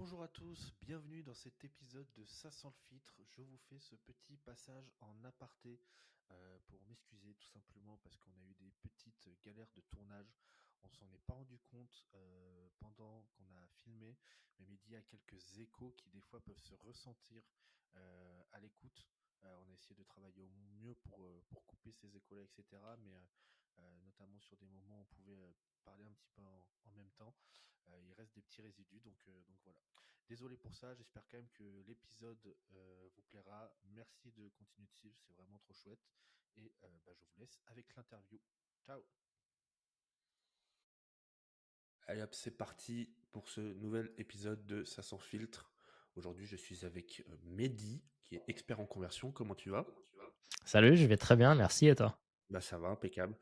Bonjour à tous, bienvenue dans cet épisode de Ça sans le filtre. Je vous fais ce petit passage en aparté pour m'excuser tout simplement parce qu'on a eu des petites galères de tournage. On s'en est pas rendu compte pendant qu'on a filmé, mais il y a quelques échos qui des fois peuvent se ressentir à l'écoute. On a essayé de travailler au mieux pour couper ces échos-là, etc. Mais notamment sur des moments où on pouvait parler un petit peu en même temps. Il reste des petits résidus, donc voilà. Désolé pour ça, j'espère quand même que l'épisode vous plaira. Merci de continuer de suivre, c'est vraiment trop chouette. Et je vous laisse avec l'interview. Ciao. Allez hop, c'est parti pour ce nouvel épisode de Ça sans filtre. Aujourd'hui, je suis avec Mehdi, qui est expert en conversion. Comment tu vas? Salut, je vais très bien, merci et toi? Bah ça va, impeccable.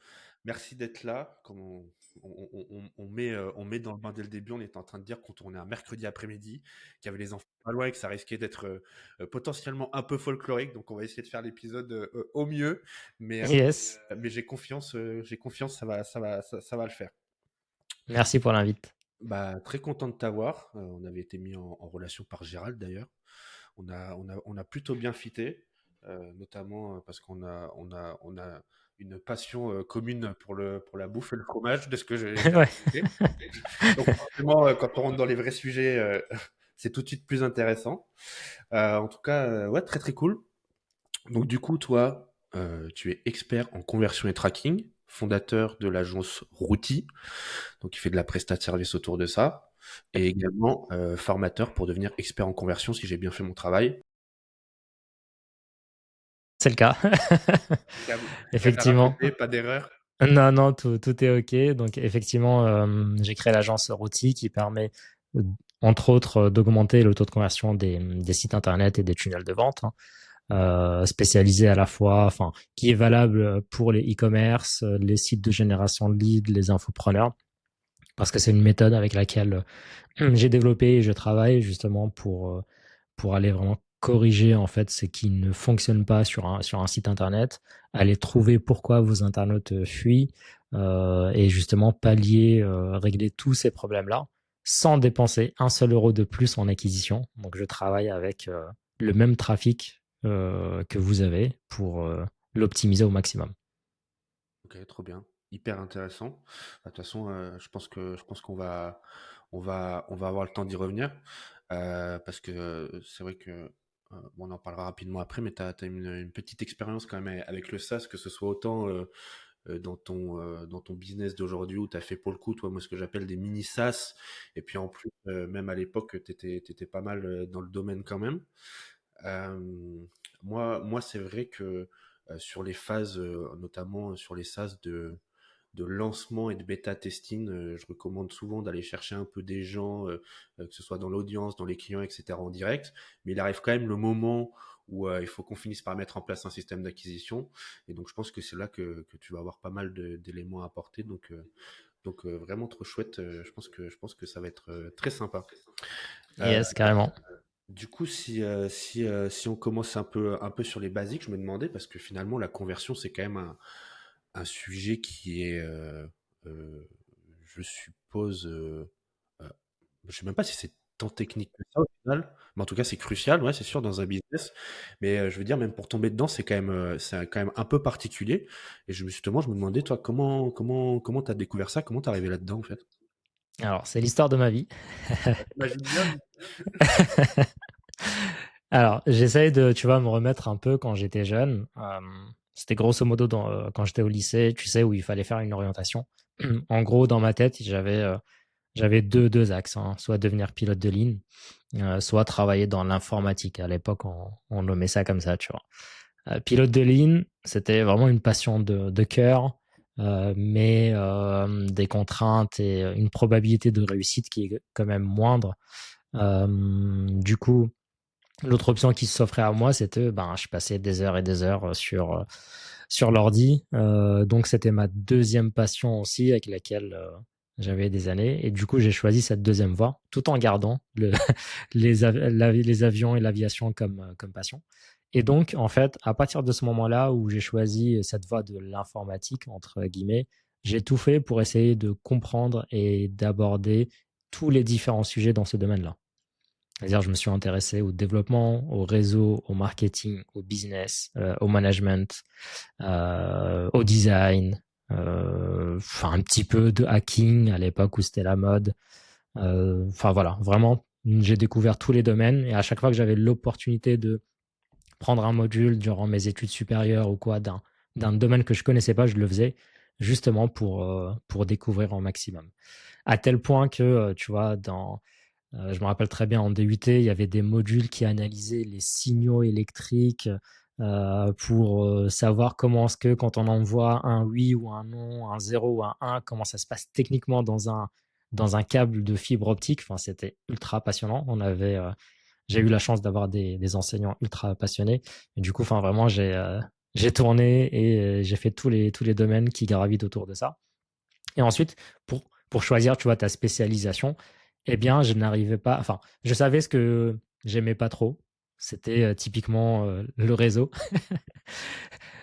Merci d'être là. Comme on met dans le bain dès le début, on était en train de dire qu'on tournait un mercredi après-midi, qu'il y avait les enfants pas loin et que ça risquait d'être potentiellement un peu folklorique. Donc on va essayer de faire l'épisode au mieux. Yes, Mais j'ai confiance, ça va le faire. merci pour l'invite. Bah, très content de t'avoir. On avait été mis en relation par Gérald d'ailleurs. On a plutôt bien fité, notamment parce on a une passion commune pour la bouffe et le fromage, de ce que j'ai Ouais. remarqué. Donc forcément, quand on rentre dans les vrais sujets, c'est tout de suite plus intéressant. En tout cas, ouais, très très cool. Donc du coup, toi, tu es expert en conversion et tracking, fondateur de l'agence Routi, donc il fait de la prestat de service autour de ça, et également formateur pour devenir expert en conversion, si j'ai bien fait mon travail. C'est le cas. Rien à Effectivement. rajouter, pas d'erreur. Non, non, tout est OK. Donc effectivement, j'ai créé l'agence Routi qui permet, heu, entre autres, d'augmenter le taux de conversion des sites internet et des tunnels de vente, hein, spécialisés à la fois qui est valable, pour les e-commerce, les sites de génération de leads, les infopreneurs, parce que c'est une méthode avec laquelle, j'ai développé et je travaille justement pour aller vraiment corriger en fait ce qui ne fonctionne pas sur un site internet, aller trouver pourquoi vos internautes fuient et justement pallier, régler tous ces problèmes-là sans dépenser un seul euro de plus en acquisition. Donc je travaille avec le même trafic que vous avez pour l'optimiser au maximum. Ok, trop bien, hyper intéressant. De toute façon, je pense on va avoir le temps d'y revenir parce que c'est vrai que bon, on en parlera rapidement après, mais tu as une petite expérience quand même avec le SaaS, que ce soit autant dans ton business d'aujourd'hui où tu as fait pour le coup, toi, moi, ce que j'appelle des mini SaaS, et puis en plus, même à l'époque, tu étais pas mal dans le domaine quand même. Euh, moi c'est vrai que sur les phases, notamment sur les SaaS de lancement et de bêta testing, je recommande souvent d'aller chercher un peu des gens, que ce soit dans l'audience, dans les clients, etc. en direct. Mais il arrive quand même le moment où il faut qu'on finisse par mettre en place un système d'acquisition. Et donc je pense que c'est là que tu vas avoir pas mal d'éléments à apporter. Vraiment trop chouette. Je pense que ça va être très sympa. Euh, Yes, carrément. du coup, si on commence un peu sur les basiques, je me demandais, parce que finalement, la conversion, c'est quand même un sujet qui est, euh, je suppose, je sais même pas si c'est tant technique que ça au final, mais en tout cas, c'est crucial, ouais, c'est sûr, dans un business. Mais je veux dire, même pour tomber dedans, c'est quand même un peu particulier. Et justement, je me demandais, toi, comment t'as découvert ça? Comment t'es arrivé là-dedans, en fait? Alors, c'est l'histoire de ma vie. J'imagine bien. Alors, j'essaye de, tu vois, me remettre un peu quand j'étais jeune. C'était grosso modo quand j'étais au lycée, tu sais, où il fallait faire une orientation. En gros, dans ma tête, j'avais deux axes, hein, soit devenir pilote de ligne, soit travailler dans l'informatique. À l'époque, on nommait ça comme ça, tu vois. Pilote de ligne, c'était vraiment une passion de cœur, mais des contraintes et une probabilité de réussite qui est quand même moindre. Du coup, l'autre option qui s'offrait à moi, c'était, je passais des heures et des heures sur l'ordi. Donc, c'était ma deuxième passion aussi, avec laquelle j'avais des années. Et du coup, j'ai choisi cette deuxième voie, tout en gardant les avions et l'aviation comme passion. Et donc, en fait, à partir de ce moment-là où j'ai choisi cette voie de l'informatique, entre guillemets, j'ai tout fait pour essayer de comprendre et d'aborder tous les différents sujets dans ce domaine-là. C'est-à-dire, je me suis intéressé au développement, au réseau, au marketing, au business, au management, au design, enfin un petit peu de hacking à l'époque où c'était la mode. Enfin voilà, vraiment, j'ai découvert tous les domaines et à chaque fois que j'avais l'opportunité de prendre un module durant mes études supérieures ou quoi d'un domaine que je connaissais pas, je le faisais justement pour découvrir au maximum. À tel point que, tu vois, je me rappelle très bien en DUT, il y avait des modules qui analysaient les signaux électriques pour savoir comment est-ce que quand on envoie un oui ou un non, un 0 ou un 1, comment ça se passe techniquement dans un câble de fibre optique. Enfin, c'était ultra passionnant. J'ai eu la chance d'avoir des enseignants ultra passionnés. Et du coup, enfin, vraiment, j'ai tourné et j'ai fait tous les domaines qui gravitent autour de ça. Et ensuite, pour choisir, tu vois, ta spécialisation, eh bien, je n'arrivais pas. Enfin, je savais ce que j'aimais pas trop. C'était typiquement le réseau.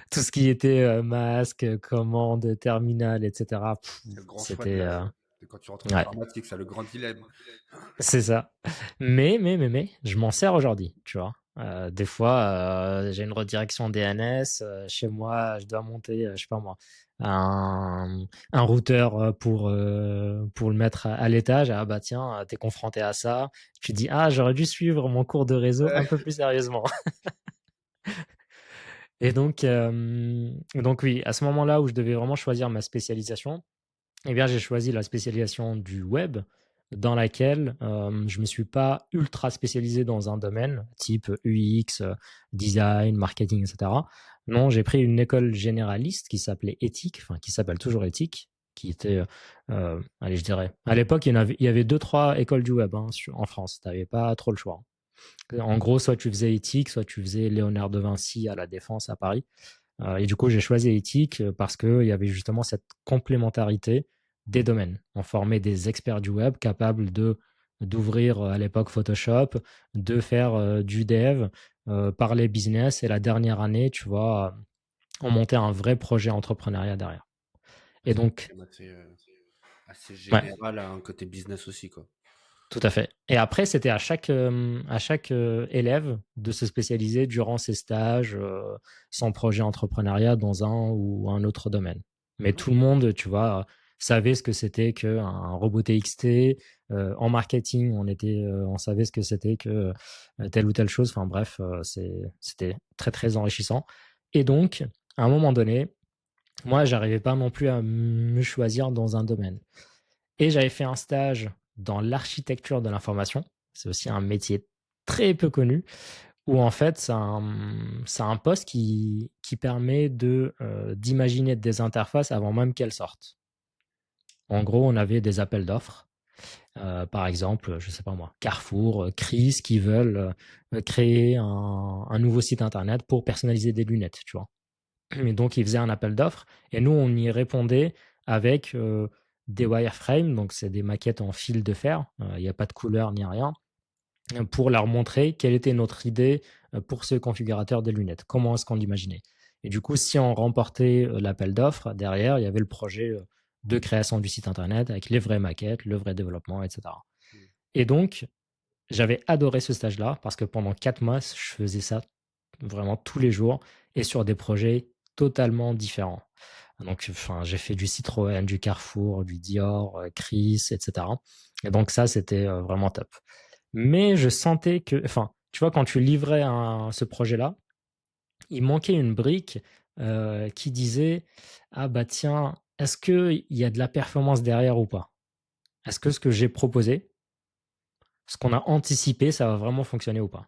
Tout ce qui était masque, commande, terminal, etc. C'est le grand choix C'était. de quand tu rentres en Ouais, informatique, ça, le grand dilemme. c'est ça. Mais, je m'en sers aujourd'hui, tu vois. Des fois, j'ai une redirection DNS. Chez moi, je dois monter, je sais pas moi, un routeur pour le mettre à l'étage. Ah bah tiens, t'es confronté à ça. Tu dis, ah, j'aurais dû suivre mon cours de réseau un Ouais. peu plus sérieusement. Et donc oui, à ce moment-là où je devais vraiment choisir ma spécialisation, eh bien, j'ai choisi la spécialisation du web, dans laquelle je ne me suis pas ultra spécialisé dans un domaine, type UX, design, marketing, etc. Non, j'ai pris une école généraliste qui s'appelait Éthique, enfin qui s'appelle toujours Éthique, qui était, allez, je dirais, à l'époque, il y avait deux, trois écoles du web en France. Tu n'avais pas trop le choix. En gros, soit tu faisais Éthique, soit tu faisais Léonard de Vinci à la Défense à Paris. Et du coup, j'ai choisi éthique parce qu'il y avait justement cette complémentarité des domaines. On formait des experts du web capables d'ouvrir à l'époque Photoshop, de faire du dev, parler business. Et la dernière année, tu vois, on montait un vrai projet entrepreneuriat derrière. Et C'est donc, quand même assez ouais, général à un côté business aussi, quoi. tout à fait. Et après, c'était à chaque élève de se spécialiser durant ses stages, son projet entrepreneuriat dans un ou un autre domaine. Mais tout le monde, tu vois, savait ce que c'était qu'un robot TXT. En marketing, on savait ce que c'était que telle ou telle chose. Enfin bref, c'était très très enrichissant. Et donc, à un moment donné, moi, j'arrivais pas non plus à me choisir dans un domaine. Et j'avais fait un stage dans l'architecture de l'information. C'est aussi un métier très peu connu, où en fait, c'est un poste qui permet d'imaginer des interfaces avant même qu'elles sortent. En gros, on avait des appels d'offres. Par exemple, je sais pas moi, Carrefour, Chris, qui veulent créer un nouveau site internet pour personnaliser des lunettes, tu vois. Et donc, ils faisaient un appel d'offres et nous, on y répondait avec des wireframes, donc c'est des maquettes en fil de fer, il n'y a pas de couleur ni rien, pour leur montrer quelle était notre idée pour ce configurateur des lunettes, comment est-ce qu'on l'imaginait. Et du coup, si on remportait l'appel d'offres, derrière, il y avait le projet de création du site internet avec les vraies maquettes, le vrai développement, etc. Mm. Et donc, j'avais adoré ce stage-là parce que pendant 4 mois, je faisais ça vraiment tous les jours et sur des projets totalement différents. Donc, enfin, j'ai fait du Citroën, du Carrefour, du Dior, Chris, etc. Et donc ça, c'était vraiment top. Mais je sentais que, enfin, tu vois, quand tu livrais ce projet-là, il manquait une brique qui disait, ah bah tiens, est-ce qu'il y a de la performance derrière ou pas? Est-ce que ce que j'ai proposé, ce qu'on a anticipé, ça va vraiment fonctionner ou pas?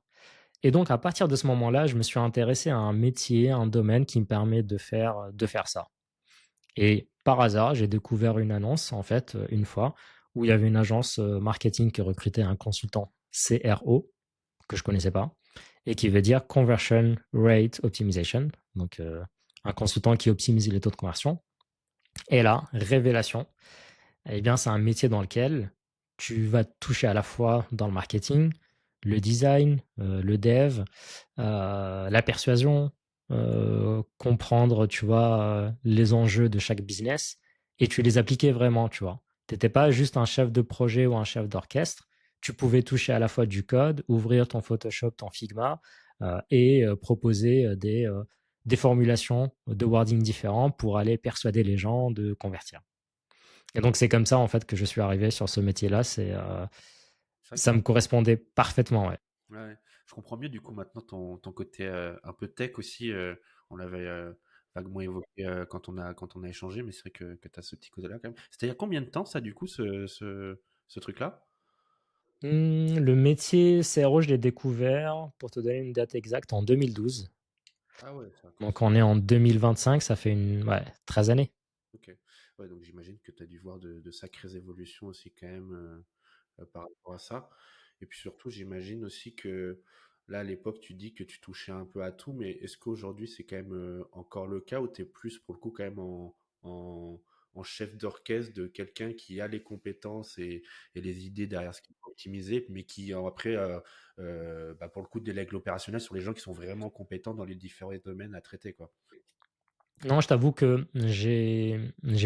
Et donc, à partir de ce moment-là, je me suis intéressé à un métier, un domaine qui me permet de faire ça. Et par hasard, j'ai découvert une annonce, en fait, une fois, où il y avait une agence marketing qui recrutait un consultant CRO, que je connaissais pas, et qui veut dire Conversion Rate Optimization, donc un consultant qui optimise les taux de conversion. Et là, révélation, eh bien, c'est un métier dans lequel tu vas toucher à la fois dans le marketing, le design, le dev, la persuasion, comprendre, tu vois, les enjeux de chaque business et tu les appliquais vraiment, tu vois. Tu n'étais pas juste un chef de projet ou un chef d'orchestre, tu pouvais toucher à la fois du code, ouvrir ton Photoshop, ton Figma, et proposer des formulations de wording différents pour aller persuader les gens de convertir. Et donc, c'est comme ça, en fait, que je suis arrivé sur ce métier-là. C'est vrai Ça me correspondait parfaitement, ouais. que ouais, je comprends mieux du coup maintenant ton côté un peu tech aussi. On l'avait vaguement évoqué quand on a échangé, mais c'est vrai que tu as ce petit côté-là quand même. C'était il y a combien de temps ça du coup ce truc-là? Le métier CRO, je l'ai découvert, pour te donner une date exacte, en 2012. Ah ouais, ça a Donc, commencé. on est en 2025, ça fait ouais, 13 années. Ok. Ouais, donc j'imagine que tu as dû voir de sacrées évolutions aussi quand même par rapport à ça. Et puis surtout, j'imagine aussi que là, à l'époque, tu dis que tu touchais un peu à tout, mais est-ce qu'aujourd'hui, c'est quand même encore le cas ou tu es plus pour le coup quand même en, en chef d'orchestre de quelqu'un qui a les compétences et les idées derrière ce qu'il faut optimiser, mais qui après, bah, pour le coup, délègue l'opérationnel sur les gens qui sont vraiment compétents dans les différents domaines à traiter, quoi. Non, je t'avoue que j'ai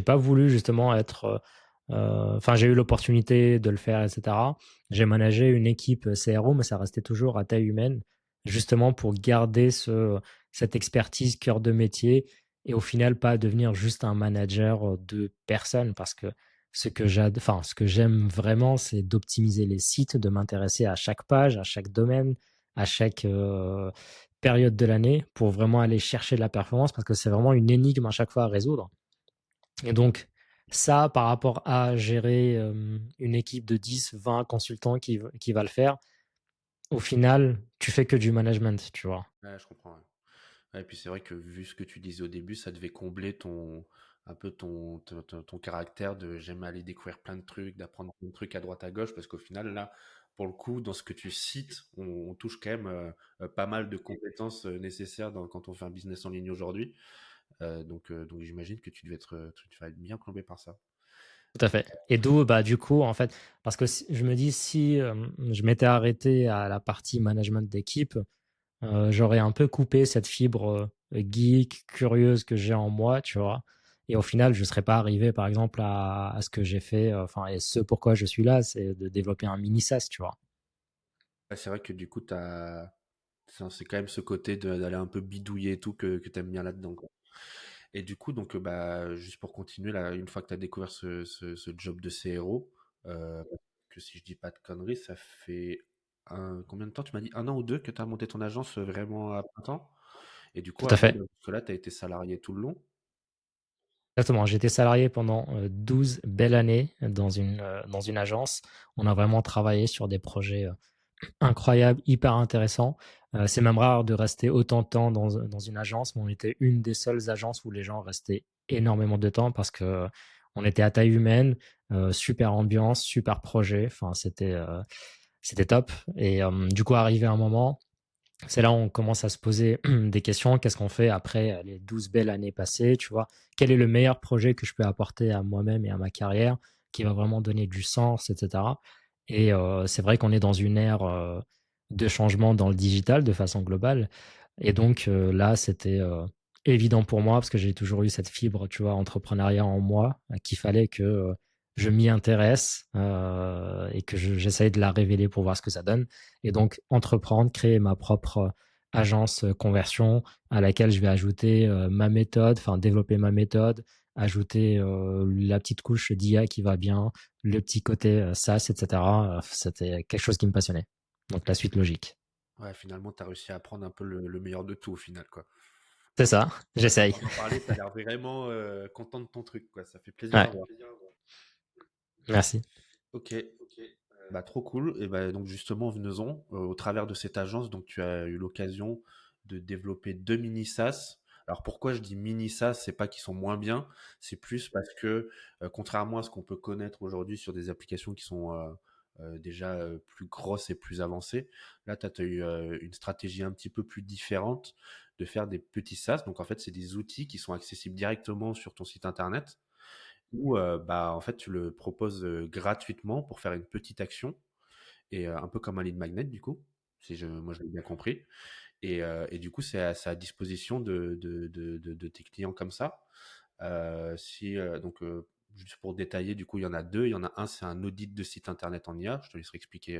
pas voulu justement être, enfin, j'ai eu l'opportunité de le faire et cetera. J'ai managé une équipe CRO, mais ça restait toujours à taille humaine, justement pour garder cette expertise cœur de métier et au final pas devenir juste un manager de personnes parce que ce que j'aime vraiment, c'est d'optimiser les sites, de m'intéresser à chaque page, à chaque domaine, à chaque, période de l'année pour vraiment aller chercher de la performance parce que c'est vraiment une énigme à chaque fois à résoudre. Et donc, ça, par rapport à gérer une équipe de 10, 20 consultants qui va le faire, au final, tu fais que du management, tu vois. Ouais, je comprends. Ouais. Ouais, et puis c'est vrai que vu ce que tu disais au début, ça devait combler un peu ton caractère de j'aime aller découvrir plein de trucs, d'apprendre plein de trucs à droite à gauche, parce qu'au final, là, pour le coup, dans ce que tu cites, on touche quand même pas mal de compétences nécessaires quand on fait un business en ligne aujourd'hui. Donc j'imagine que tu devais être bien plombé par ça. Tout à fait. Et d'où, bah, du coup, en fait, parce que je me dis, si je m'étais arrêté à la partie management d'équipe, j'aurais un peu coupé cette fibre, geek, curieuse que j'ai en moi, tu vois? Et au final, je serais pas arrivé, par exemple, à ce que j'ai fait, enfin et ce pourquoi je suis là, c'est de développer un mini SaaS, tu vois? Ouais, c'est vrai que du coup, c'est quand même ce côté d'aller un peu bidouiller et tout que tu aimes bien là-dedans, quoi. Et du coup, donc, bah, juste pour continuer, là, une fois que tu as découvert ce job de CRO, que si je dis pas de conneries, ça fait combien de temps? Tu m'as dit 1 an ou 2 que tu as monté ton agence vraiment à plein temps? Et du coup, Tout à avant, fait. bah, jusque-là, tu as été salarié tout le long? Exactement. J'ai été salarié pendant, 12 belles années dans une agence. On a vraiment travaillé sur des projets, incroyables, hyper intéressants. C'est même rare de rester autant de temps dans une agence, mais on était une des seules agences où les gens restaient énormément de temps parce que on était à taille humaine, super ambiance, super projet. Enfin, c'était top et du coup, arrivé un moment, c'est là où on commence à se poser des questions. Qu'est-ce qu'on fait après les 12 belles années passées, tu vois? Quel est le meilleur projet que je peux apporter à moi-même et à ma carrière qui va vraiment donner du sens, et cetera? Et c'est vrai qu'on est dans une ère, de changement dans le digital de façon globale et donc là, c'était, évident pour moi parce que j'ai toujours eu cette fibre, tu vois, entrepreneuriat en moi, qu'il fallait que, je m'y intéresse, et que j'essaye de la révéler pour voir ce que ça donne et donc entreprendre, créer ma propre agence conversion à laquelle je vais ajouter ma méthode, enfin développer ma méthode, ajouter la petite couche d'IA qui va bien, le petit côté SaaS, etc. C'était quelque chose qui me passionnait. Donc la suite logique. Ouais, finalement, tu as réussi à apprendre un peu le meilleur de tout au final, quoi. C'est ça, À j'essaye. t'entendre en parler, tu as l'air vraiment content de ton truc, quoi. Ça fait plaisir à Ouais, voir. merci. Ok, bah, trop cool. Et bah, donc justement, venons-en. Au travers de cette agence, donc tu as eu l'occasion de développer 2 mini SaaS. Alors pourquoi je dis mini SaaS, c'est pas qu'ils sont moins bien, c'est plus parce que contrairement à ce qu'on peut connaître aujourd'hui sur des applications qui sont déjà plus grosses et plus avancées, là tu as eu une stratégie un petit peu plus différente de faire des petits SaaS. Donc en fait, c'est des outils qui sont accessibles directement sur ton site internet où bah, en fait, tu le proposes gratuitement pour faire une petite action et un peu comme un lead magnet du coup, si moi je l'ai bien compris. Et du coup, c'est à disposition de tes clients comme ça. Si donc juste pour détailler, du coup, il y en a deux. Il y en a un, c'est un audit de site internet en IA. Je te laisserai expliquer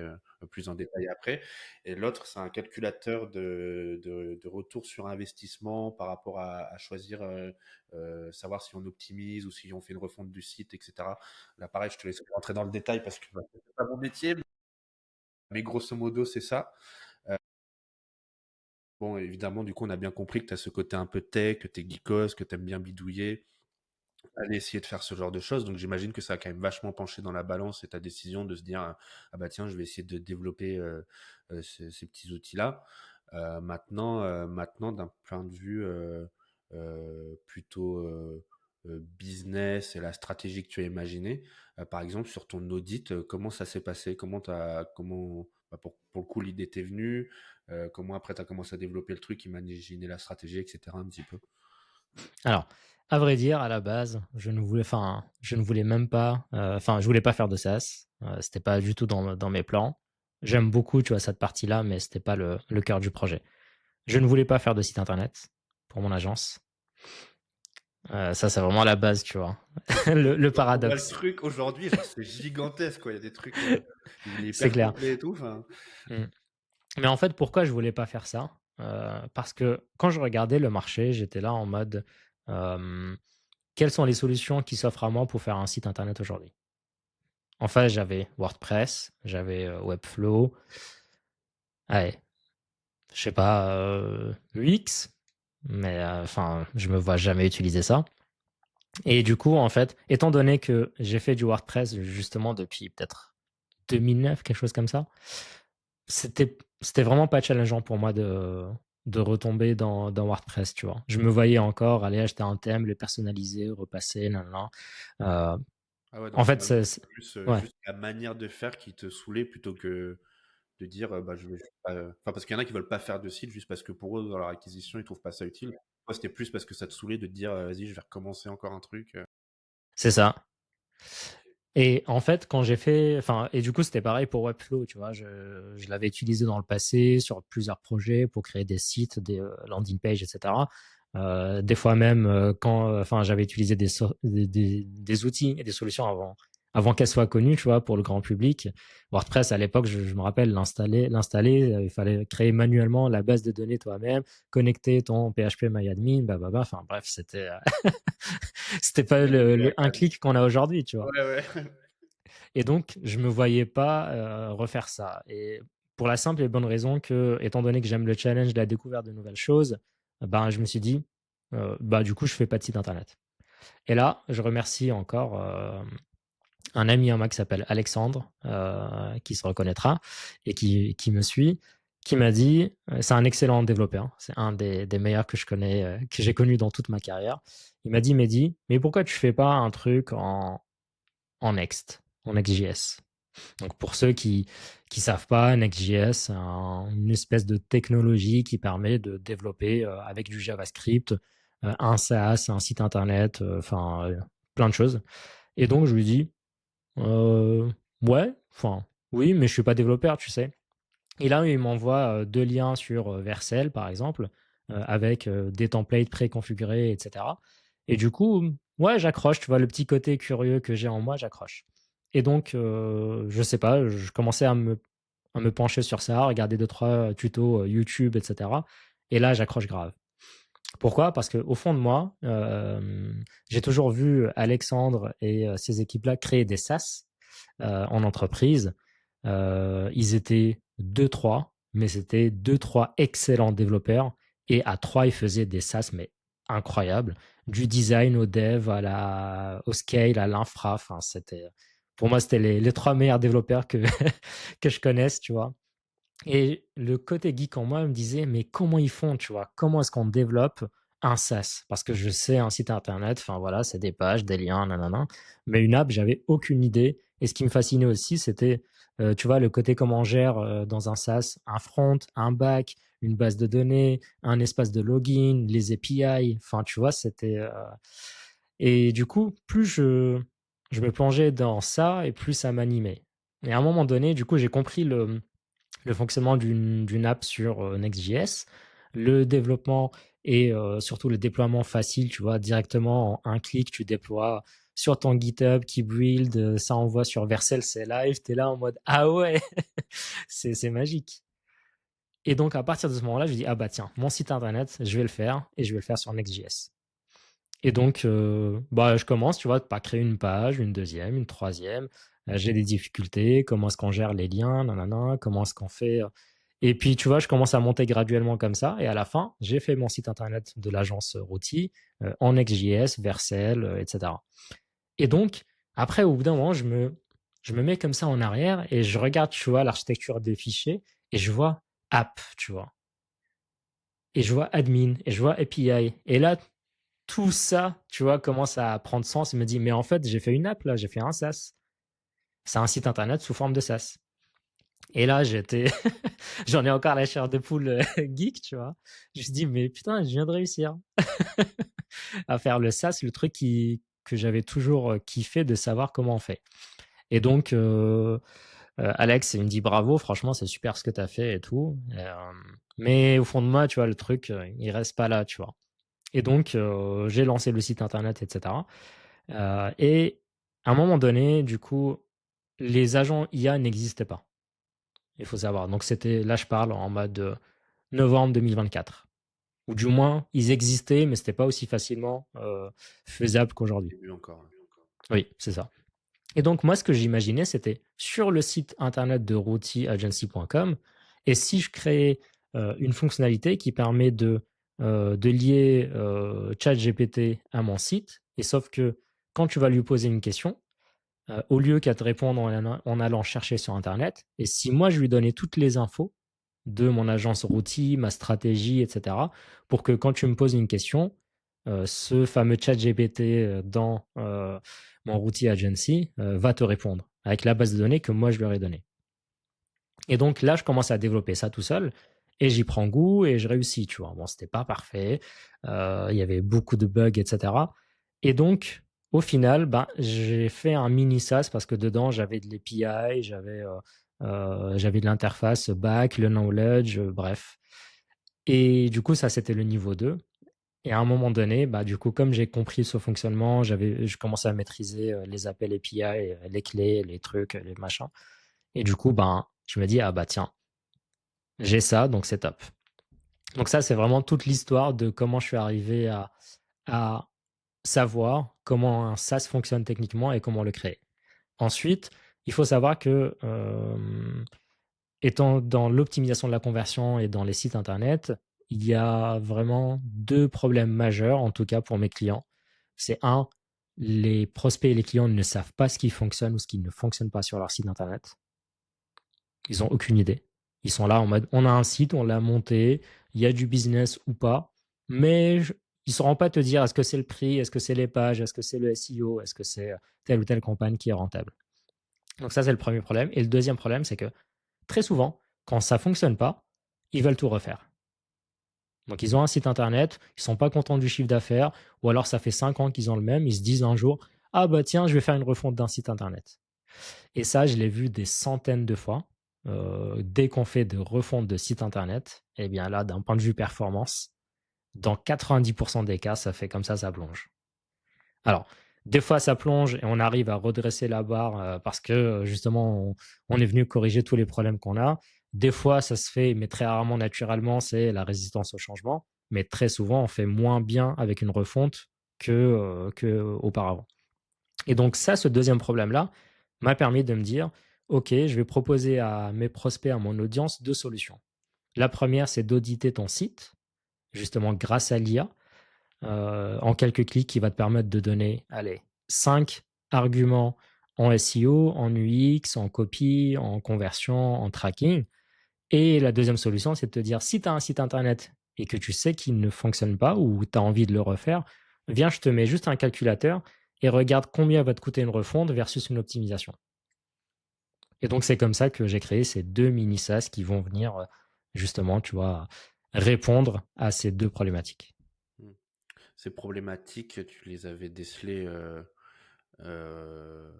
plus en détail après. Et l'autre, c'est un calculateur de retour sur investissement par rapport à choisir, savoir si on optimise ou si on fait une refonte du site, etc. Là, pareil, je te laisse rentrer dans le détail parce que bah, c'est pas mon métier, mais grosso modo, c'est ça. Bon, évidemment, du coup, on a bien compris que tu as ce côté un peu tech, que tu es geekos, que tu aimes bien bidouiller, aller essayer de faire ce genre de choses. Donc, j'imagine que ça a quand même vachement penché dans la balance et ta décision de se dire, ah bah tiens, je vais essayer de développer ces petits outils-là. Maintenant, d'un point de vue plutôt business et la stratégie que tu as imaginée, par exemple, sur ton audit, comment ça s'est passé? Bah, pour le coup, l'idée t'est venue? Comment après tu as commencé à développer le truc, imaginer la stratégie, etc. un petit peu? Alors, à vrai dire, à la base, je ne voulais même pas, je voulais pas faire de SaaS. C'était pas du tout dans mes plans. J'aime beaucoup, tu vois, cette partie-là, mais c'était pas le cœur du projet. Je ne voulais pas faire de site internet pour mon agence. Ça, c'est vraiment la base, tu vois. Le Quand on voit le paradoxe, truc aujourd'hui, genre, c'est gigantesque, quoi. Il y a des trucs, il est c'est hyper clair. complet et tout. Enfin, Mm. Mais en fait, pourquoi je voulais pas faire ça? Parce que quand je regardais le marché, j'étais là en mode, euh, quelles sont les solutions qui s'offrent à moi pour faire un site internet aujourd'hui? En fait, j'avais WordPress, j'avais Webflow, allez, je sais pas, UX, mais je me vois jamais utiliser ça. Et du coup, en fait, étant donné que j'ai fait du WordPress justement depuis peut-être 2009, quelque chose comme ça, c'était vraiment pas challengeant pour moi de retomber dans WordPress, tu vois. Je me voyais encore aller acheter un thème, le personnaliser, repasser, nanana. Euh, ah ouais, donc en fait, finalement, c'est plus ouais, juste la manière de faire qui te saoulait plutôt que de dire, bah, je vais juste pas, enfin, parce qu'il y en a qui veulent pas faire de site juste parce que pour eux, dans leur acquisition, ils trouvent pas ça utile. Toi, c'était plus parce que ça te saoulait de te dire, vas-y, je vais recommencer encore un truc. c'est ça. Et en fait, quand j'ai fait, et du coup, c'était pareil pour Webflow, tu vois, je l'avais utilisé dans le passé sur plusieurs projets pour créer des sites, des landing pages, etc. Des fois même, j'avais utilisé des outils et des solutions avant qu'elles soient connues, tu vois, pour le grand public. WordPress, à l'époque, je me rappelle, il fallait créer manuellement la base de données toi-même, connecter ton PHP MyAdmin, enfin bref, c'était pas Ouais, le galère, un quand même. clic qu'on a aujourd'hui, tu vois. Ouais, ouais. Et donc, je me voyais pas refaire ça. Et pour la simple et bonne raison que, étant donné que j'aime le challenge, la découverte de nouvelles choses, ben, je me suis dit, du coup, je fais pas de site internet. Et là, je remercie encore un ami à moi qui s'appelle Alexandre, qui se reconnaîtra et qui me suit, qui m'a dit, c'est un excellent développeur, hein. C'est un des meilleurs que je connais, que j'ai connu dans toute ma carrière. Il m'a dit, Mehdi, mais pourquoi tu fais pas un truc en Next, en Next.js? Donc pour ceux qui savent pas, Next.js, c'est une espèce de technologie qui permet de développer avec du JavaScript un SaaS, un site internet, plein de choses. Et donc je lui dis euh, ouais, oui, mais je suis pas développeur, tu sais. Et là, il m'envoie deux liens sur Vercel, par exemple, avec des templates préconfigurés, etc. Et du coup, ouais, j'accroche, tu vois, le petit côté curieux que j'ai en moi, j'accroche. Et donc, je sais pas, je commençais à me pencher sur ça, regarder deux, trois tutos YouTube, etc. Et là, j'accroche grave. Pourquoi? Parce qu'au fond de moi, j'ai toujours vu Alexandre et ces équipes-là créer des SaaS en entreprise. Ils étaient deux, trois, mais c'était deux, trois excellents développeurs. Et à trois, ils faisaient des SaaS, mais incroyables. Du design au dev, au scale, à l'infra. Pour moi, c'était les trois meilleurs développeurs que je connaisse, tu vois. Et le côté geek en moi me disait, mais comment ils font, tu vois? Comment est-ce qu'on développe un SaaS? Parce que je sais un site internet, enfin voilà, c'est des pages, des liens, nanana. Mais une app, j'avais aucune idée. Et ce qui me fascinait aussi, c'était, tu vois, le côté comment on gère dans un SaaS un front, un back, une base de données, un espace de login, les API. Enfin, tu vois, Et du coup, je me plongeais dans ça et plus ça m'animait. Et à un moment donné, du coup, j'ai compris le fonctionnement d'une app sur Next.js, le développement et surtout le déploiement facile, tu vois, directement en un clic, tu déploies sur ton GitHub qui build, ça envoie sur Vercel, c'est live, t'es là en mode ah ouais, c'est magique. Et donc à partir de ce moment-là, je dis ah bah tiens, mon site internet, je vais le faire et je vais le faire sur Next.js. Et donc bah je commence, tu vois, par créer une page, une deuxième, une troisième. J'ai des difficultés, comment est-ce qu'on gère les liens, nanana, comment est-ce qu'on fait. Et puis tu vois, je commence à monter graduellement comme ça. Et à la fin, j'ai fait mon site internet de l'agence Routy en Next.js, Vercel, etc. Et donc après, au bout d'un moment, je me mets comme ça en arrière et je regarde, tu vois, l'architecture des fichiers et je vois app, tu vois. Et je vois admin, et je vois API. Et là, tout ça, tu vois, commence à prendre sens. Il me dit, mais en fait, j'ai fait une app là, j'ai fait un SaaS. C'est un site internet sous forme de SaaS. Et là, j'en ai encore la chair de poule geek, tu vois. Je me suis dit, mais putain, je viens de réussir à faire le SaaS, le truc que j'avais toujours kiffé de savoir comment on fait. Et donc, Alex, il me dit bravo, franchement, c'est super ce que tu as fait et tout. Mais au fond de moi, tu vois, le truc, il reste pas là, tu vois. Et donc, j'ai lancé le site internet, etc. Et à un moment donné, du coup, les agents IA n'existaient pas. Il faut savoir. Donc, là, je parle en mode novembre 2024. Ou du moins, ils existaient, mais c'était pas aussi facilement faisable qu'aujourd'hui. Début encore. Oui, c'est ça. Et donc, moi, ce que j'imaginais, c'était sur le site internet de routyagency.com. Et si je créais une fonctionnalité qui permet de lier ChatGPT à mon site, et sauf que quand tu vas lui poser une question, au lieu qu'à te répondre en allant chercher sur Internet, et si moi je lui donnais toutes les infos de mon agence Routy, ma stratégie, etc., pour que quand tu me poses une question, ce fameux chat GPT dans mon Routy Agency va te répondre avec la base de données que moi je lui aurais donnée. Et donc là, je commence à développer ça tout seul et j'y prends goût et je réussis, tu vois. Bon, c'était pas parfait, il y avait beaucoup de bugs, etc. Et donc, au final, ben, j'ai fait un mini SaaS parce que dedans, j'avais de l'API, j'avais de l'interface back, le knowledge, bref. Et du coup, ça, c'était le niveau 2. Et à un moment donné, bah, du coup, comme j'ai compris ce fonctionnement, je commençais à maîtriser les appels API, les clés, les trucs, les machins. Et du coup, ben, je me dis, ah bah tiens, j'ai ça, donc c'est top. Donc ça, c'est vraiment toute l'histoire de comment je suis arrivé à savoir comment un SaaS fonctionne techniquement et comment le créer. Ensuite, il faut savoir que étant dans l'optimisation de la conversion et dans les sites internet, il y a vraiment deux problèmes majeurs, en tout cas pour mes clients. C'est un, les prospects et les clients ne savent pas ce qui fonctionne ou ce qui ne fonctionne pas sur leur site internet. Ils n'ont aucune idée. Ils sont là en mode, on a un site, on l'a monté, il y a du business ou pas, mais ils ne sauront pas te dire est-ce que c'est le prix, est-ce que c'est les pages, est-ce que c'est le SEO, est-ce que c'est telle ou telle campagne qui est rentable. Donc ça, c'est le premier problème. Et le deuxième problème, c'est que très souvent, quand ça ne fonctionne pas, ils veulent tout refaire. Donc ils ont un site internet, ils ne sont pas contents du chiffre d'affaires, ou alors ça fait 5 ans qu'ils ont le même, ils se disent un jour, ah bah tiens, je vais faire une refonte d'un site internet. Et ça, je l'ai vu des centaines de fois. Dès qu'on fait de refonte de site internet, eh bien là, d'un point de vue performance, dans 90% des cas, ça fait comme ça plonge. Alors, des fois, ça plonge et on arrive à redresser la barre parce que justement, on est venu corriger tous les problèmes qu'on a. Des fois, ça se fait, mais très rarement naturellement, c'est la résistance au changement. Mais très souvent, on fait moins bien avec une refonte que auparavant. Et donc ça, ce deuxième problème-là m'a permis de me dire, OK, je vais proposer à mes prospects, à mon audience, deux solutions. La première, c'est d'auditer ton site, justement grâce à l'IA, en quelques clics, qui va te permettre de donner, allez, 5 arguments en SEO, en UX, en copie, en conversion, en tracking. Et la deuxième solution, c'est de te dire, si tu as un site internet et que tu sais qu'il ne fonctionne pas ou tu as envie de le refaire, viens, je te mets juste un calculateur et regarde combien va te coûter une refonte versus une optimisation. Et donc, c'est comme ça que j'ai créé ces deux mini SaaS qui vont venir justement, tu vois, répondre à ces deux problématiques. Hmm. Ces problématiques, tu les avais décelées euh,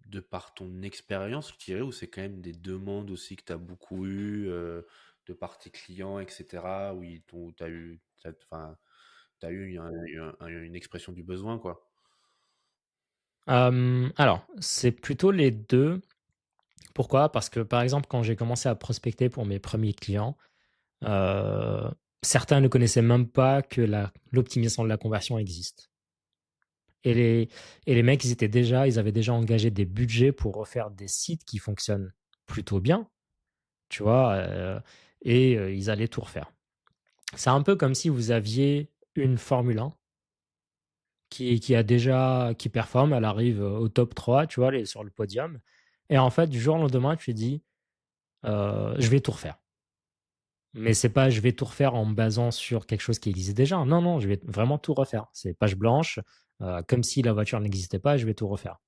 de par ton expérience, je dirais, ou c'est quand même des demandes aussi que tu as beaucoup eues de par tes clients, etc., où tu as eu, enfin, t'as eu une expression du besoin, quoi. Alors, c'est plutôt les deux. Pourquoi? Parce que, par exemple, quand j'ai commencé à prospecter pour mes premiers clients, euh, certains ne connaissaient même pas que l'optimisation de la conversion existe. Et les mecs, ils avaient déjà engagé des budgets pour refaire des sites qui fonctionnent plutôt bien, tu vois, ils allaient tout refaire. C'est un peu comme si vous aviez une Formule 1 qui performe, elle arrive au top 3, tu vois, elle est sur le podium. Et en fait, du jour au lendemain, tu dis, je vais tout refaire. Mais c'est pas je vais tout refaire en me basant sur quelque chose qui existe déjà. Non, non, je vais vraiment tout refaire. C'est page blanche, comme si la voiture n'existait pas, je vais tout refaire.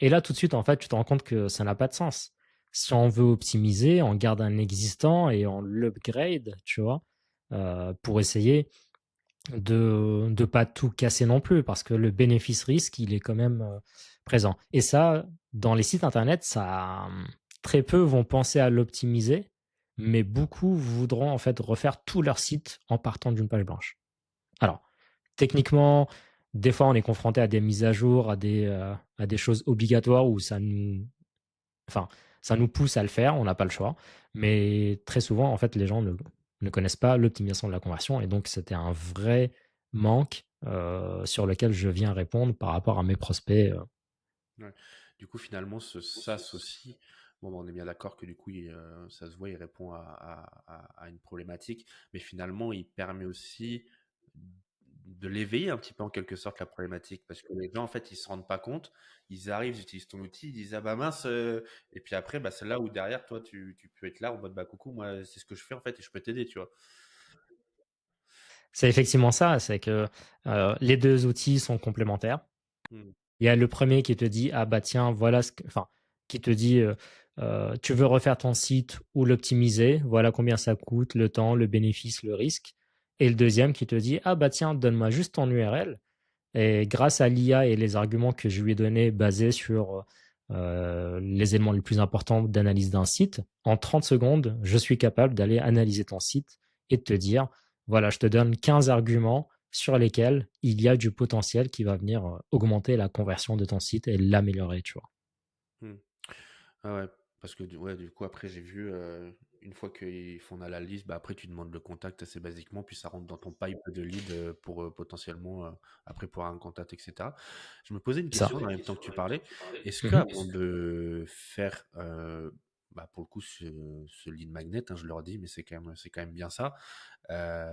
Et là, tout de suite, en fait, tu te rends compte que ça n'a pas de sens. Si on veut optimiser, on garde un existant et on l'upgrade, tu vois, pour essayer de pas tout casser non plus, parce que le bénéfice-risque, il est quand même présent. Et ça, dans les sites internet, très peu vont penser à l'optimiser, mais beaucoup voudront en fait refaire tout leur site en partant d'une page blanche. Alors, techniquement, des fois, on est confronté à des mises à jour, à des choses obligatoires où enfin, ça nous pousse à le faire, on n'a pas le choix. Mais très souvent, en fait, les gens ne connaissent pas l'optimisation de la conversion. Et donc, c'était un vrai manque sur lequel je viens répondre par rapport à mes prospects. Ouais. Du coup, finalement, ce SaaS aussi, bon, bah, on est bien d'accord que du coup, ça se voit, il répond à une problématique, mais finalement, il permet aussi de l'éveiller un petit peu en quelque sorte la problématique, parce que les gens, en fait, ils se rendent pas compte, ils arrivent, ils utilisent ton outil, ils disent, ah bah mince, et puis après, bah, c'est là où derrière, toi, tu peux être là en mode, bah coucou, moi, c'est ce que je fais en fait, et je peux t'aider, tu vois. C'est effectivement ça, c'est que les deux outils sont complémentaires. Hmm. Il y a le premier qui te dit, ah bah tiens, voilà enfin, qui te dit, tu veux refaire ton site ou l'optimiser, voilà combien ça coûte, le temps, le bénéfice, le risque. Et le deuxième qui te dit, ah bah tiens, donne-moi juste ton URL. Et grâce à l'IA et les arguments que je lui ai donnés basés sur les éléments les plus importants d'analyse d'un site, en 30 secondes, je suis capable d'aller analyser ton site et de te dire, voilà, je te donne 15 arguments sur lesquels il y a du potentiel qui va venir augmenter la conversion de ton site et l'améliorer, tu vois. Hmm. Ah ouais, parce que ouais, du coup, après, j'ai vu, une fois qu'ils font la liste, bah après, tu demandes le contact assez basiquement, puis ça rentre dans ton pipe de lead pour potentiellement, après, pour un contact, etc. Je me posais une Ça. question en même temps que tu parlais. Est-ce Mhm. qu'avant de faire, bah, pour le coup, ce lead magnet, hein, je leur dis, mais c'est quand même bien ça,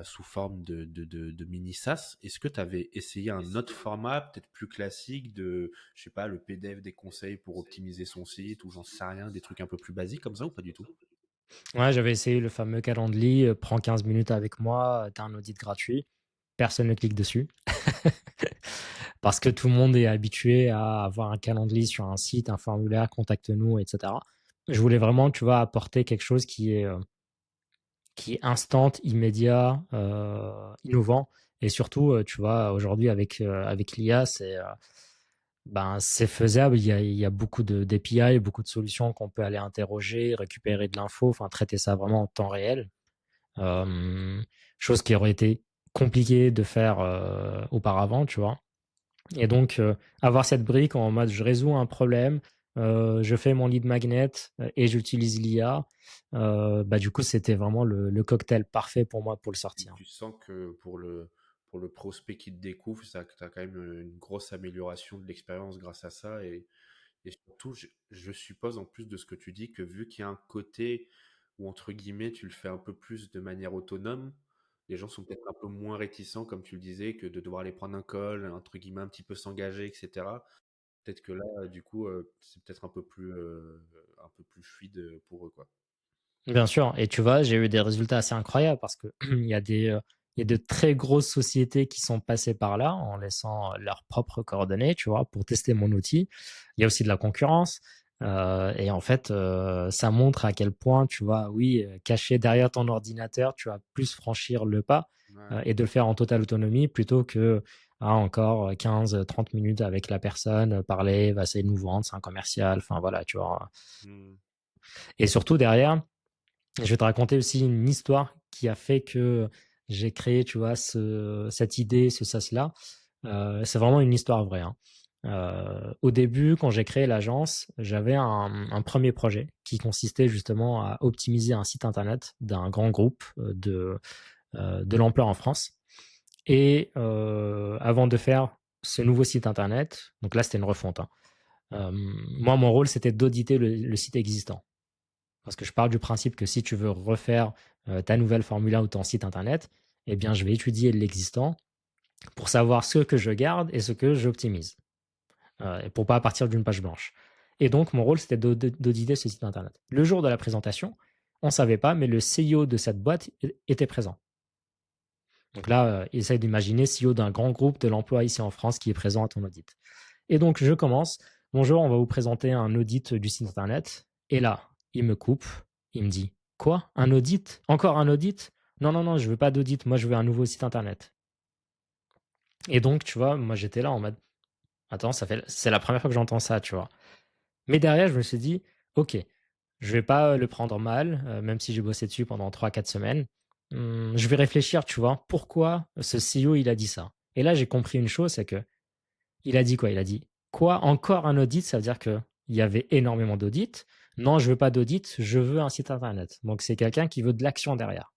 sous forme de mini SaaS. Est-ce que tu avais essayé un autre format, peut-être plus classique, je sais pas, le PDF des conseils pour optimiser son site, ou j'en sais rien, des trucs un peu plus basiques comme ça, ou pas du tout? Ouais, j'avais essayé le fameux Calendly, prends 15 minutes avec moi, tu as un audit gratuit. Personne ne clique dessus. Parce que tout le monde est habitué à avoir un calendrier sur un site, un formulaire, contacte-nous, etc. Je voulais vraiment, tu vois, apporter quelque chose qui est instant, immédiat, innovant. Et surtout, tu vois, aujourd'hui, avec l'IA, c'est faisable. Il y a beaucoup d'API, beaucoup de solutions qu'on peut aller interroger, récupérer de l'info, enfin, traiter ça vraiment en temps réel. Euh, Chose qui aurait été compliquée de faire auparavant, tu vois. Et donc, avoir cette brique en mode je résous un problème, je fais mon lead magnet et j'utilise l'IA, bah, du coup, c'était vraiment le cocktail parfait pour moi pour le sortir. Tu sens que pour le prospect qui te découvre, ça, tu as quand même une grosse amélioration de l'expérience grâce à ça. Et surtout, je suppose en plus de ce que tu dis que vu qu'il y a un côté où, entre guillemets, tu le fais un peu plus de manière autonome, les gens sont peut-être un peu moins réticents, comme tu le disais, que de devoir aller prendre un call, entre guillemets, un petit peu s'engager, etc. Peut-être que là, du coup, c'est peut-être un peu plus fluide pour eux, quoi. Bien sûr, et tu vois, j'ai eu des résultats assez incroyables parce que il y a de très grosses sociétés qui sont passées par là en laissant leurs propres coordonnées, tu vois, pour tester mon outil. Il y a aussi de la concurrence. Et en fait, ça montre à quel point, tu vois, oui, caché derrière ton ordinateur, tu vas plus franchir le pas Ouais. et de le faire en totale autonomie plutôt que encore 15-30 minutes avec la personne, parler, va essayer de nous vendre, c'est un commercial, enfin voilà, tu vois. Hmm. Et surtout derrière, je vais te raconter aussi une histoire qui a fait que j'ai créé, tu vois, cette idée, ce sas-là. C'est vraiment une histoire vraie, hein. Au début, quand j'ai créé l'agence, j'avais un premier projet qui consistait justement à optimiser un site internet d'un grand groupe de l'ampleur en France. Et avant de faire ce nouveau site internet, donc là c'était une refonte, hein, moi mon rôle c'était d'auditer le site existant. Parce que je pars du principe que si tu veux refaire ta nouvelle formula ou ton site internet, eh bien je vais étudier l'existant pour savoir ce que je garde et ce que j'optimise, pour pas partir d'une page blanche. Et donc mon rôle c'était d'auditer ce site internet. Le jour de la présentation, on ne savait pas, mais le CEO de cette boîte était présent. Donc là, essaye d'imaginer CEO d'un grand groupe de l'emploi ici en France qui est présent à ton audit. Et donc, je commence. Bonjour, on va vous présenter un audit du site internet. Et là, il me coupe. Il me dit, quoi? Un audit? Encore un audit? Non, non, non, je veux pas d'audit. Moi, je veux un nouveau site internet. Et donc, tu vois, moi, j'étais là en mode, attends, c'est la première fois que j'entends ça, tu vois. Mais derrière, je me suis dit, ok, je vais pas le prendre mal, même si j'ai bossé dessus pendant 3 4 semaines. Je vais réfléchir, tu vois, pourquoi ce CEO, il a dit ça. Et là, j'ai compris une chose, c'est que il a dit quoi? Il a dit, quoi, encore un audit? Ça veut dire que il y avait énormément d'audits. Non, je veux pas d'audit, je veux un site internet. Donc, c'est quelqu'un qui veut de l'action derrière.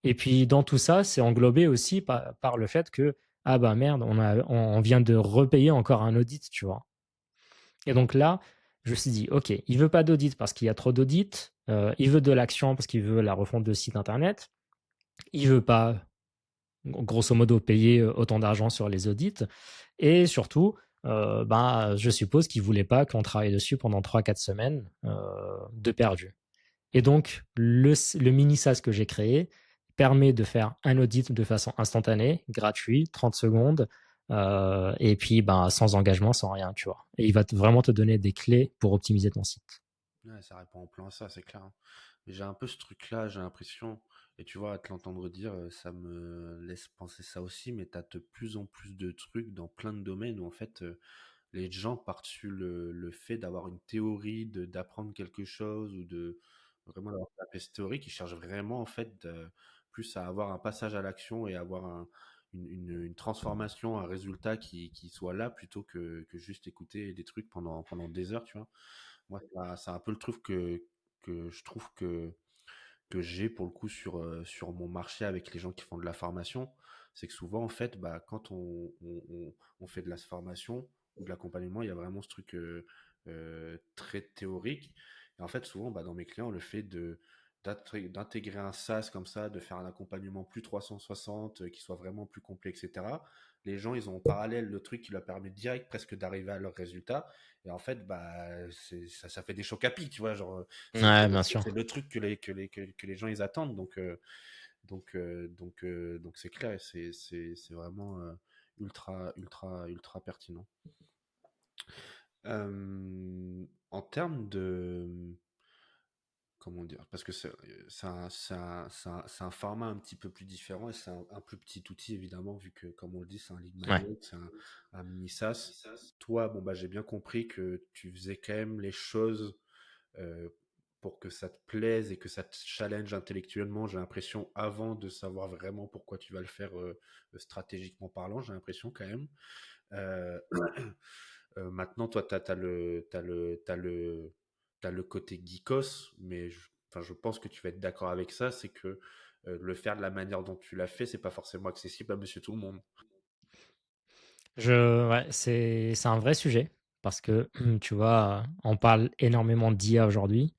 Et puis, dans tout ça, c'est englobé aussi par le fait que, ah bah merde, on vient de repayer encore un audit, tu vois. Et donc là, je me suis dit, OK, il veut pas d'audit parce qu'il y a trop d'audits. Il veut de l'action parce qu'il veut la refonte de site internet. Il veut pas, grosso modo, payer autant d'argent sur les audits. Et surtout, bah, je suppose qu'il voulait pas qu'on travaille dessus pendant 3 4 semaines de perdu. Et donc, le mini SaaS que j'ai créé permet de faire un audit de façon instantanée, gratuit, 30 secondes, et puis ben, sans engagement, sans rien, tu vois. Et il va vraiment te donner des clés pour optimiser ton site. Ouais, ça répond en plein à ça, c'est clair, hein. Mais j'ai un peu ce truc-là, j'ai l'impression, et tu vois, à te l'entendre dire, ça me laisse penser ça aussi, mais t'as de plus en plus de trucs dans plein de domaines où en fait les gens partent sur le fait d'avoir une théorie, d'apprendre quelque chose ou de vraiment d'avoir la peste théorique, ils cherchent vraiment en fait plus à avoir un passage à l'action et avoir une transformation, un résultat qui soit là plutôt que juste écouter des trucs pendant des heures, tu vois. Moi, c'est un peu le truc que je trouve que j'ai pour le coup sur mon marché avec les gens qui font de la formation. C'est que souvent, en fait, bah, quand on fait de la formation ou de l'accompagnement, il y a vraiment ce truc très théorique. Et en fait, souvent, bah, dans mes clients, le fait d'intégrer un SaaS comme ça, de faire un accompagnement plus 360, qui soit vraiment plus complet, etc. Les gens, ils ont en parallèle le truc qui leur permet direct presque d'arriver à leurs résultats. Et en fait, bah, ça fait des chocs à pic, tu vois, genre, Ouais, bien sûr. c'est le truc que les gens ils attendent. Donc c'est clair, et c'est vraiment ultra pertinent. En termes de, comment dire, parce que c'est un format un petit peu plus différent et c'est un plus petit outil évidemment, vu que, comme on le dit, c'est un lead Ouais. magnet, c'est un mini SaaS. Toi, bon, bah, j'ai bien compris que tu faisais quand même les choses euh, pour que ça te plaise et que ça te challenge intellectuellement, j'ai l'impression, avant de savoir vraiment pourquoi tu vas le faire stratégiquement parlant, j'ai l'impression quand même. Euh, Maintenant, toi, t'as le côté geekos, mais enfin, je pense que tu vas être d'accord avec ça, c'est que le faire de la manière dont tu l'as fait, c'est pas forcément accessible à monsieur tout le monde. Ouais, c'est un vrai sujet parce que tu vois, on parle énormément d'IA aujourd'hui.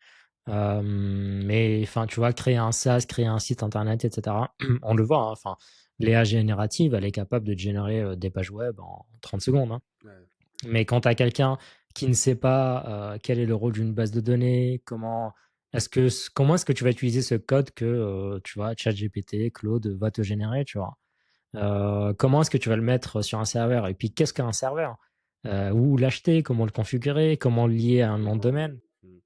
Mais enfin, tu vois, créer un SaaS, créer un site internet, etc. On le voit, hein, enfin, l'IA générative, elle est capable de générer des pages web en 30 secondes, hein. Ouais, Mais quand tu as quelqu'un qui ne sait pas quel est le rôle d'une base de données, comment est-ce que tu vas utiliser ce code que tu vois, ChatGPT, Claude va te générer, tu vois. Comment est-ce que tu vas le mettre sur un serveur? Et puis, qu'est-ce qu'un serveur? Où l'acheter? Comment le configurer? Comment le lier à un nom de domaine? mm,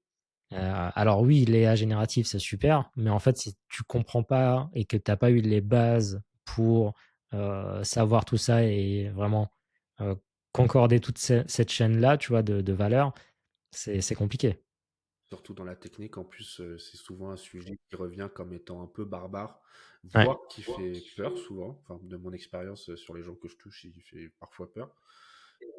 Alors oui, l'IA générative, c'est super, mais en fait, si tu comprends pas et que tu n'as pas eu les bases pour savoir tout ça et vraiment euh, concorder toute cette chaîne-là, tu vois, de valeurs, c'est compliqué. surtout dans la technique, en plus, c'est souvent un sujet qui revient comme étant un peu barbare, Ouais. voire qui fait peur souvent. Enfin, de mon expérience sur les gens que je touche, il fait parfois peur.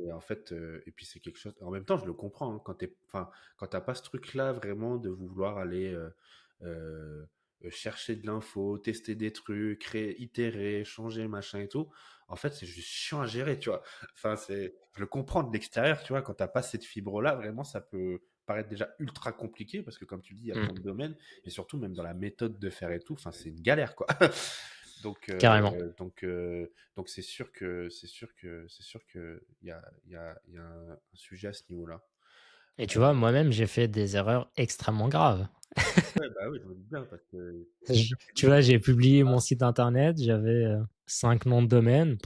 Et en fait, et puis c'est quelque chose. En même temps, je le comprends, hein, enfin, quand t'as pas ce truc-là vraiment de vouloir aller euh, chercher de l'info, tester des trucs, créer, itérer, changer, machin et tout. En fait, c'est juste chiant à gérer, tu vois. Enfin, je le comprends de l'extérieur, tu vois. Quand t'as pas cette fibre-là, vraiment, ça peut paraître déjà ultra compliqué parce que, comme tu dis, il y a plein de Mm. domaines et surtout même dans la méthode de faire et tout. Enfin, c'est une galère, quoi. Donc, Carrément. c'est sûr que il y a un sujet à ce niveau-là. Et tu vois, moi-même, j'ai fait des erreurs extrêmement graves. Ouais, bah oui, je me doute bien parce que comme tu Tu dis, vois, j'ai publié ah, mon site internet, j'avais 5 noms de domaine.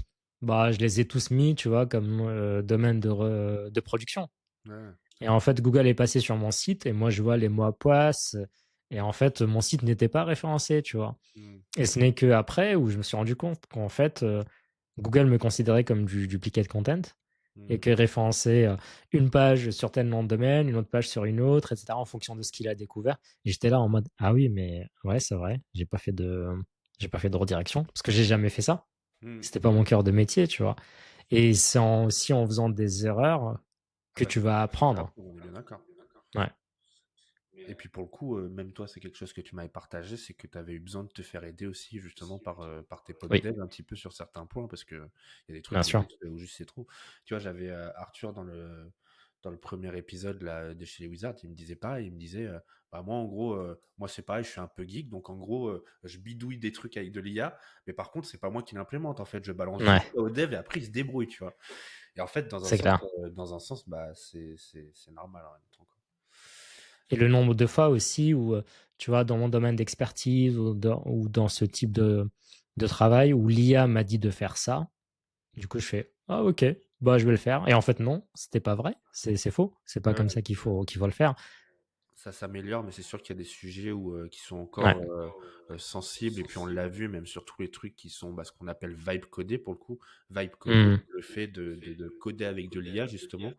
Bah, je les ai tous mis, tu vois, comme domaine de production. ouais, Et en fait, Google est passé sur mon site et moi, je vois les mots à poisse. Et en fait, mon site n'était pas référencé, tu vois. hmm, Et ce n'est que après où je me suis rendu compte qu'en fait, Google me considérait comme du duplicate content et hmm, que référencer une page sur tel nom de domaine, une autre page sur une autre, etc., en fonction de ce qu'il a découvert. Et j'étais là en mode, ah oui, mais ouais, c'est vrai, j'ai pas fait de redirection parce que j'ai jamais fait ça. hmm. C'était pas mon cœur de métier, tu vois. Et c'est aussi en faisant des erreurs Ah que bah, tu vas tu vas apprendre. apprendre, on est bien d'accord. Ouais, Et puis pour le coup, même toi, c'est quelque chose que tu m'avais partagé, c'est que tu avais eu besoin de te faire aider aussi justement par tes potes oui, dev un petit peu sur certains points parce que il y a des bien trucs sûr. où juste c'est trop. Tu vois, j'avais Arthur dans le premier épisode là, de chez les Wizards, il me disait pareil, il me disait bah moi en gros, moi c'est pareil, je suis un peu geek, donc en gros je bidouille des trucs avec de l'IA, mais par contre c'est pas moi qui l'implémente en fait, je balance juste Ouais, ça au dev et après il se débrouille, tu vois. Et en fait c'est clair. dans un sens bah c'est normal en même temps, quoi. Et le nombre de fois aussi où, tu vois, dans mon domaine d'expertise ou dans ce type de travail où l'IA m'a dit de faire ça, du coup, je fais ah ok, bah je vais le faire. Et en fait, non, c'était pas vrai, c'est faux, c'est pas comme Ouais, ça qu'il faut le faire. ça s'améliore, mais c'est sûr qu'il y a des sujets qui sont Ouais. encore sensibles. Et puis on l'a vu, même sur tous les trucs qui sont ce qu'on appelle vibe codé pour le coup. Vibe codé, Hmm. le fait de coder avec de l'IA justement.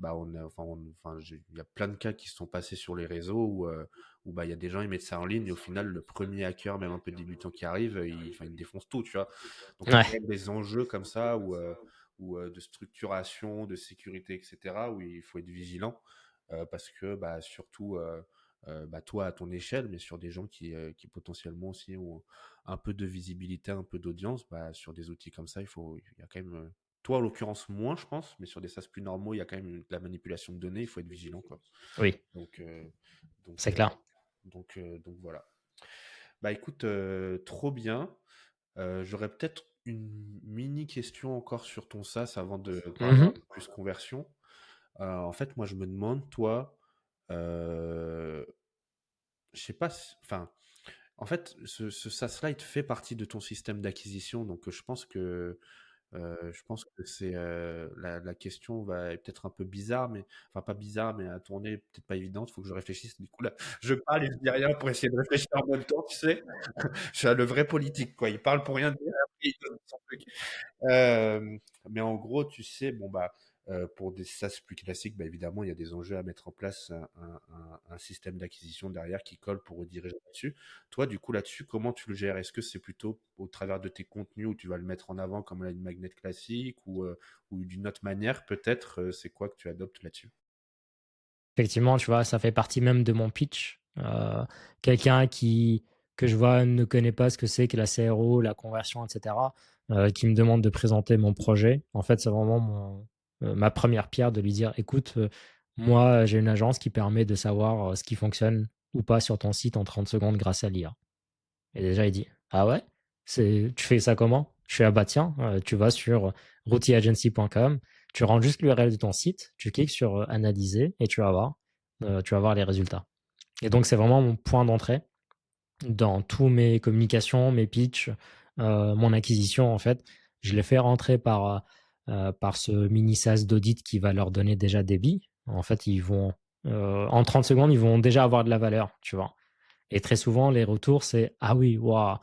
Bah il y a plein de cas qui se sont passés sur les réseaux où bah il y a des gens ils mettent ça en ligne et au final le premier hacker, même un peu débutant qui arrive, il défonce tout, tu vois. Donc il y a quand Ouais, même des enjeux comme ça de structuration, de sécurité, etc. où il faut être vigilant parce que bah surtout bah, toi à ton échelle, mais sur des gens qui potentiellement aussi ont un peu de visibilité, un peu d'audience, bah, sur des outils comme ça, il y a quand même toi, en l'occurrence, moins, je pense, mais sur des SaaS plus normaux, il y a quand même de la manipulation de données, il faut être vigilant, quoi. oui, Donc, donc, c'est euh, clair. donc voilà. Bah écoute, trop bien. J'aurais peut-être une mini question encore sur ton SaaS avant de parler un Mhm. peu plus conversion. En fait, moi, je me demande, toi, euh, je sais pas, enfin, en fait, ce SaaS-là, il te fait partie de ton système d'acquisition, donc je pense que la question va être peut-être un peu bizarre, mais enfin pas bizarre, mais à tourner peut-être pas évidente. Il faut que je réfléchisse. Du coup là, je parle et je dis rien pour essayer de réfléchir en même temps, tu sais. Je suis le vrai politique, quoi. Il parle pour rien dire, après il donne son truc. Mais en gros, tu sais, bon bah pour des SaaS plus classiques, bah, évidemment, il y a des enjeux à mettre en place un système d'acquisition derrière qui colle pour rediriger là-dessus. Toi, du coup, là-dessus, comment tu le gères? Est-ce que c'est plutôt au travers de tes contenus où tu vas le mettre en avant comme une magnet classique ou d'une autre manière, peut-être, c'est quoi que tu adoptes là-dessus? Effectivement, tu vois, ça fait partie même de mon pitch. Quelqu'un que je vois ne connaît pas ce que c'est que la CRO, la conversion, etc., qui me demande de présenter mon projet. En fait, c'est vraiment ma première pierre de lui dire, écoute, moi, j'ai une agence qui permet de savoir ce qui fonctionne ou pas sur ton site en 30 secondes grâce à l'IA. Et déjà, il dit, ah ouais, tu fais ça comment? Je fais, ah bah tiens, tu vas sur routieagency.com, tu rentres juste l'URL de ton site, tu cliques sur analyser et tu vas voir les résultats. Et donc, c'est vraiment mon point d'entrée dans tous mes communications, mes pitchs, mon acquisition, en fait. Je les fais rentrer par ce mini SaaS d'audit qui va leur donner déjà des billes. En fait, en 30 secondes, ils vont déjà avoir de la valeur, tu vois. Et très souvent, les retours, c'est ah oui, waouh,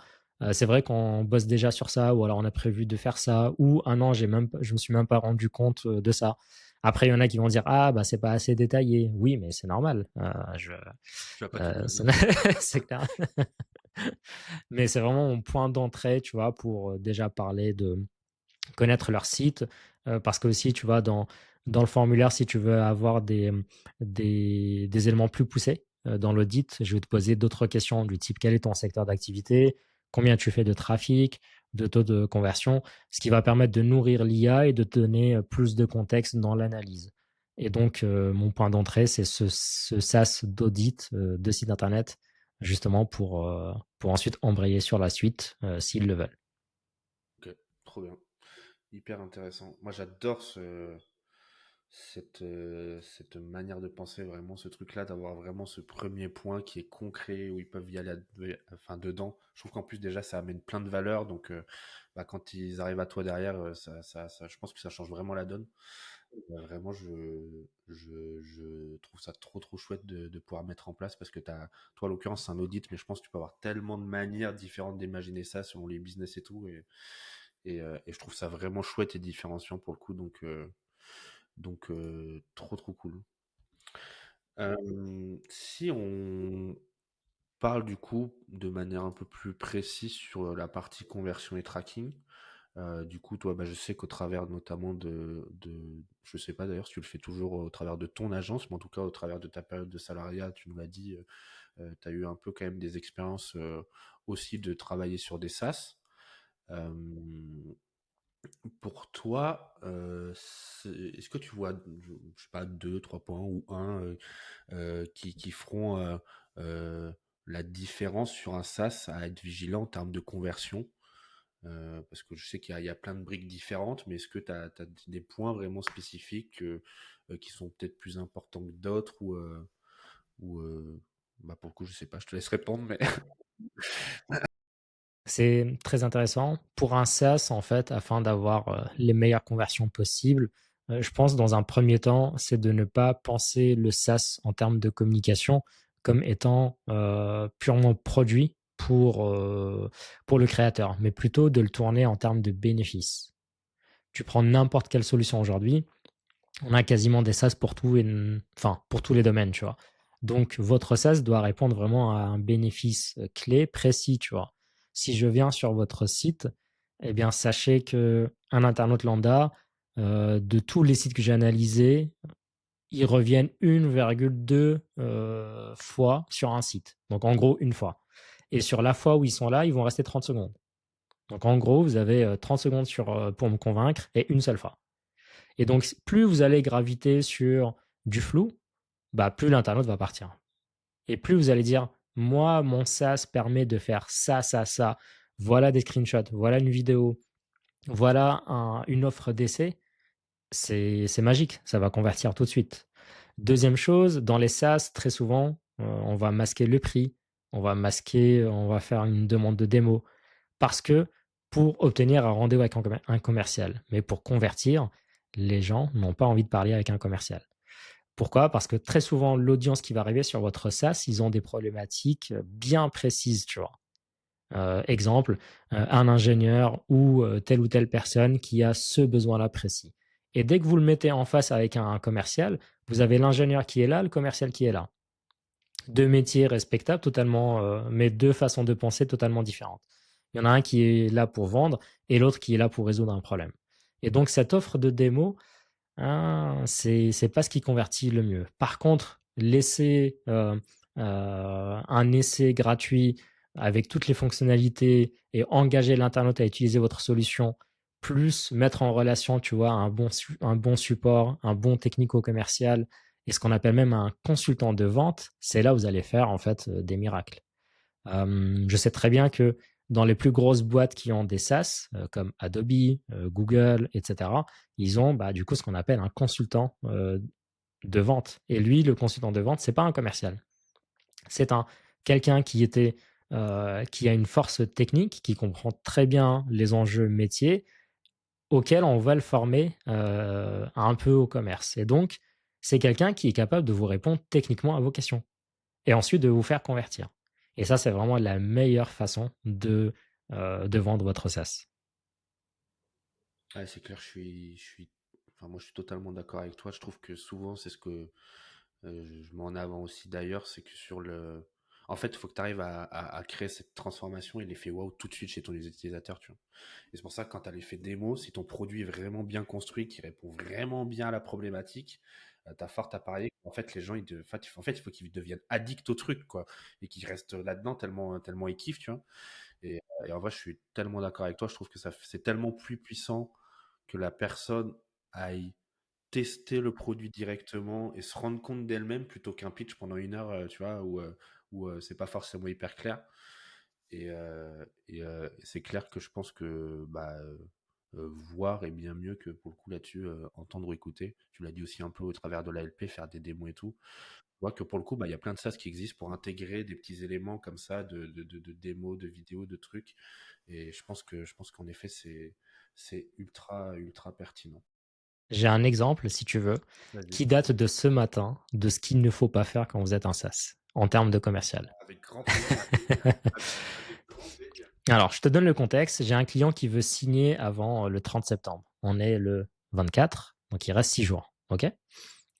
c'est vrai qu'on bosse déjà sur ça, ou alors on a prévu de faire ça, ou ah non, je me suis même pas rendu compte de ça. Après, il y en a qui vont dire ah bah c'est pas assez détaillé. Oui, mais c'est normal. Tu vas pas tout dire C'est d'un coup. c'est clair. Mais c'est vraiment mon point d'entrée, tu vois, pour déjà parler connaître leur site, parce que aussi, tu vois, dans le formulaire, si tu veux avoir des éléments plus poussés, dans l'audit, je vais te poser d'autres questions du type: quel est ton secteur d'activité? Combien tu fais de trafic, de taux de conversion? Ce qui va permettre de nourrir l'IA et de te donner, plus de contexte dans l'analyse. Et donc, mon point d'entrée, c'est ce SaaS d'audit, de site internet, justement pour ensuite embrayer sur la suite, s'ils le veulent. Ok, trop bien. Hyper intéressant. Moi, j'adore cette manière de penser, vraiment, ce truc-là, d'avoir vraiment ce premier point qui est concret, où ils peuvent y aller enfin, dedans. Je trouve qu'en plus, déjà, ça amène plein de valeurs. Donc, bah, quand ils arrivent à toi derrière, je pense que ça change vraiment la donne. Vraiment, je trouve ça trop, trop chouette de pouvoir mettre en place parce que toi, en l'occurrence, c'est un audit, mais je pense que tu peux avoir tellement de manières différentes d'imaginer ça selon les business et tout. Et je trouve ça vraiment chouette et différenciant pour le coup. Donc, trop, trop cool. Si on parle du coup de manière un peu plus précise sur la partie conversion et tracking, du coup, toi, bah, je sais qu'au travers notamment je sais pas d'ailleurs si tu le fais toujours au travers de ton agence, mais en tout cas au travers de ta période de salariat, tu nous l'as dit, tu as eu un peu quand même des expériences aussi de travailler sur des SaaS. Euh, pour toi, est-ce que tu vois, je sais pas, deux, trois points ou un qui feront euh, la différence sur un SaaS à être vigilant en termes de conversion? Parce que je sais qu'il y a plein de briques différentes, mais est-ce que tu as des points vraiment spécifiques qui sont peut-être plus importants que d'autres ou bah pour le coup, je sais pas, je te laisse répondre, mais C'est très intéressant. Pour un SaaS, en fait, afin d'avoir, les meilleures conversions possibles, je pense dans un premier temps, c'est de ne pas penser le SaaS en termes de communication comme étant, purement produit pour le créateur, mais plutôt de le tourner en termes de bénéfices. Tu prends n'importe quelle solution aujourd'hui, on a quasiment des SaaS pour tout enfin, pour tous les domaines, tu vois? Donc votre SaaS doit répondre vraiment à un bénéfice, clé, précis, tu vois? Si je viens sur votre site, eh bien, sachez qu'un internaute lambda, de tous les sites que j'ai analysés, ils reviennent 1,2 fois sur un site. Donc en gros, une fois. Et sur la fois où ils sont là, ils vont rester 30 secondes. Donc en gros, vous avez, 30 secondes pour me convaincre et une seule fois. Et donc, plus vous allez graviter sur du flou, bah, plus l'internaute va partir. Et plus vous allez dire, moi, mon SaaS permet de faire ça, ça, ça. Voilà des screenshots, voilà une vidéo, voilà une offre d'essai. C'est magique, ça va convertir tout de suite. Deuxième chose, dans les SaaS, très souvent, on va masquer le prix, on va faire une demande de démo parce que pour obtenir un rendez-vous avec un commercial. Mais pour convertir, les gens n'ont pas envie de parler avec un commercial. Pourquoi? Parce que très souvent, l'audience qui va arriver sur votre SaaS, ils ont des problématiques bien précises, tu vois. Exemple, un ingénieur ou telle personne qui a ce besoin-là précis. Et dès que vous le mettez en face avec un commercial, vous avez l'ingénieur qui est là, le commercial qui est là. Deux métiers respectables totalement, mais deux façons de penser totalement différentes. Il y en a un qui est là pour vendre et l'autre qui est là pour résoudre un problème. Et donc cette offre de démo, hein, c'est pas ce qui convertit le mieux. Par contre, laisser, un essai gratuit avec toutes les fonctionnalités et engager l'internaute à utiliser votre solution, plus mettre en relation, tu vois, un bon support, un bon technico-commercial et ce qu'on appelle même un consultant de vente, c'est là où vous allez faire, en fait, des miracles. Je sais très bien que dans les plus grosses boîtes qui ont des SaaS, comme Adobe, Google, et cetera, ils ont, bah, du coup, ce qu'on appelle un consultant, de vente. Et lui, le consultant de vente, c'est pas un commercial. C'est un quelqu'un qui a une force technique, qui comprend très bien les enjeux métiers, auquel on va le former, un peu au commerce. Et donc, c'est quelqu'un qui est capable de vous répondre techniquement à vos questions et ensuite de vous faire convertir. Et ça, c'est vraiment la meilleure façon de vendre votre SaaS. ouais, c'est clair, enfin, moi, je suis totalement d'accord avec toi. Je trouve que souvent, c'est ce que je mets en avant aussi d'ailleurs, c'est que en fait, il faut que tu arrives à créer cette transformation et l'effet wow tout de suite chez ton utilisateur, tu vois. Et c'est pour ça que quand tu as l'effet démo, si ton produit est vraiment bien construit, qui répond vraiment bien à la problématique, tu as fort à parier. En fait, les gens, en fait, il faut qu'ils deviennent addicts au truc, quoi. Et qu'ils restent là-dedans tellement ils kiffent, tu vois. Et en vrai, je suis tellement d'accord avec toi. Je trouve que c'est tellement plus puissant que la personne aille tester le produit directement et se rendre compte d'elle-même plutôt qu'un pitch pendant 1 heure, tu vois, où c'est pas forcément hyper clair. Et c'est clair que je pense que voir est bien mieux que pour le coup là-dessus, entendre ou écouter. Tu l'as dit aussi un peu au travers de l'ALP, faire des démos et tout. Je vois que pour le coup, il y a plein de SaaS qui existent pour intégrer des petits éléments comme ça de démos, de vidéos, de trucs. Et je pense qu'en effet, c'est ultra, ultra pertinent. J'ai un exemple, si tu veux, Vas-y. qui date de ce matin, de ce qu'il ne faut pas faire quand vous êtes un SaaS, en termes de commercial. Avec grand plaisir. Avec grand plaisir. Alors, je te donne le contexte. J'ai un client qui veut signer avant le 30 septembre. On est le 24, donc il reste 6 jours. OK?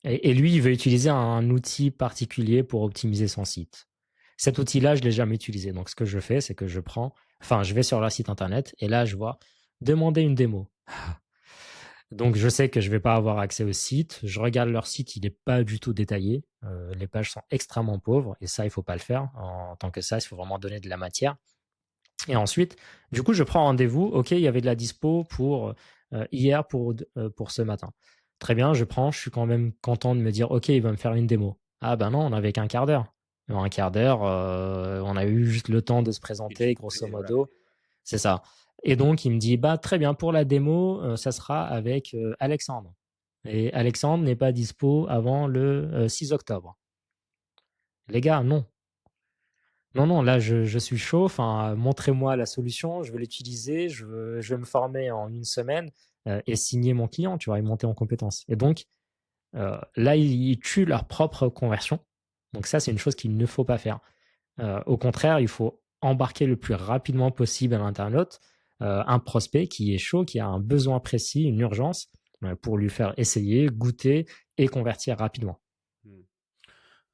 Et lui, il veut utiliser un outil particulier pour optimiser son site. Cet outil-là, je ne l'ai jamais utilisé. Donc, ce que je fais, c'est que je vais sur leur site internet et là, je vois demander une démo. Donc, je sais que je ne vais pas avoir accès au site. Je regarde leur site, il n'est pas du tout détaillé. Les pages sont extrêmement pauvres et ça, il ne faut pas le faire. En tant que ça, il faut vraiment donner de la matière. Et ensuite, du coup, je prends rendez-vous. OK, il y avait de la dispo pour hier, pour ce matin. Très bien, je suis quand même content de me dire, OK, il va me faire une démo. Ah ben non, on n'avait qu'un quart d'heure. En un quart d'heure, on a eu juste le temps de se présenter, grosso Pitcher, voilà. modo. C'est ça. Et donc, il me dit, bah très bien, pour la démo, ça sera avec Alexandre. Et Alexandre n'est pas dispo avant le 6 octobre. Les gars, non. Non, non, là, je suis chaud. Enfin, montrez-moi la solution. Je veux l'utiliser. Je veux me former en 1 semaine et signer mon client, tu vois, et monter en compétence. Et donc, là, ils tuent leur propre conversion. Donc ça, c'est une chose qu'il ne faut pas faire. Au contraire, il faut embarquer le plus rapidement possible à l'internaute un prospect qui est chaud, qui a un besoin précis, une urgence, pour lui faire essayer, goûter et convertir rapidement. Hmm.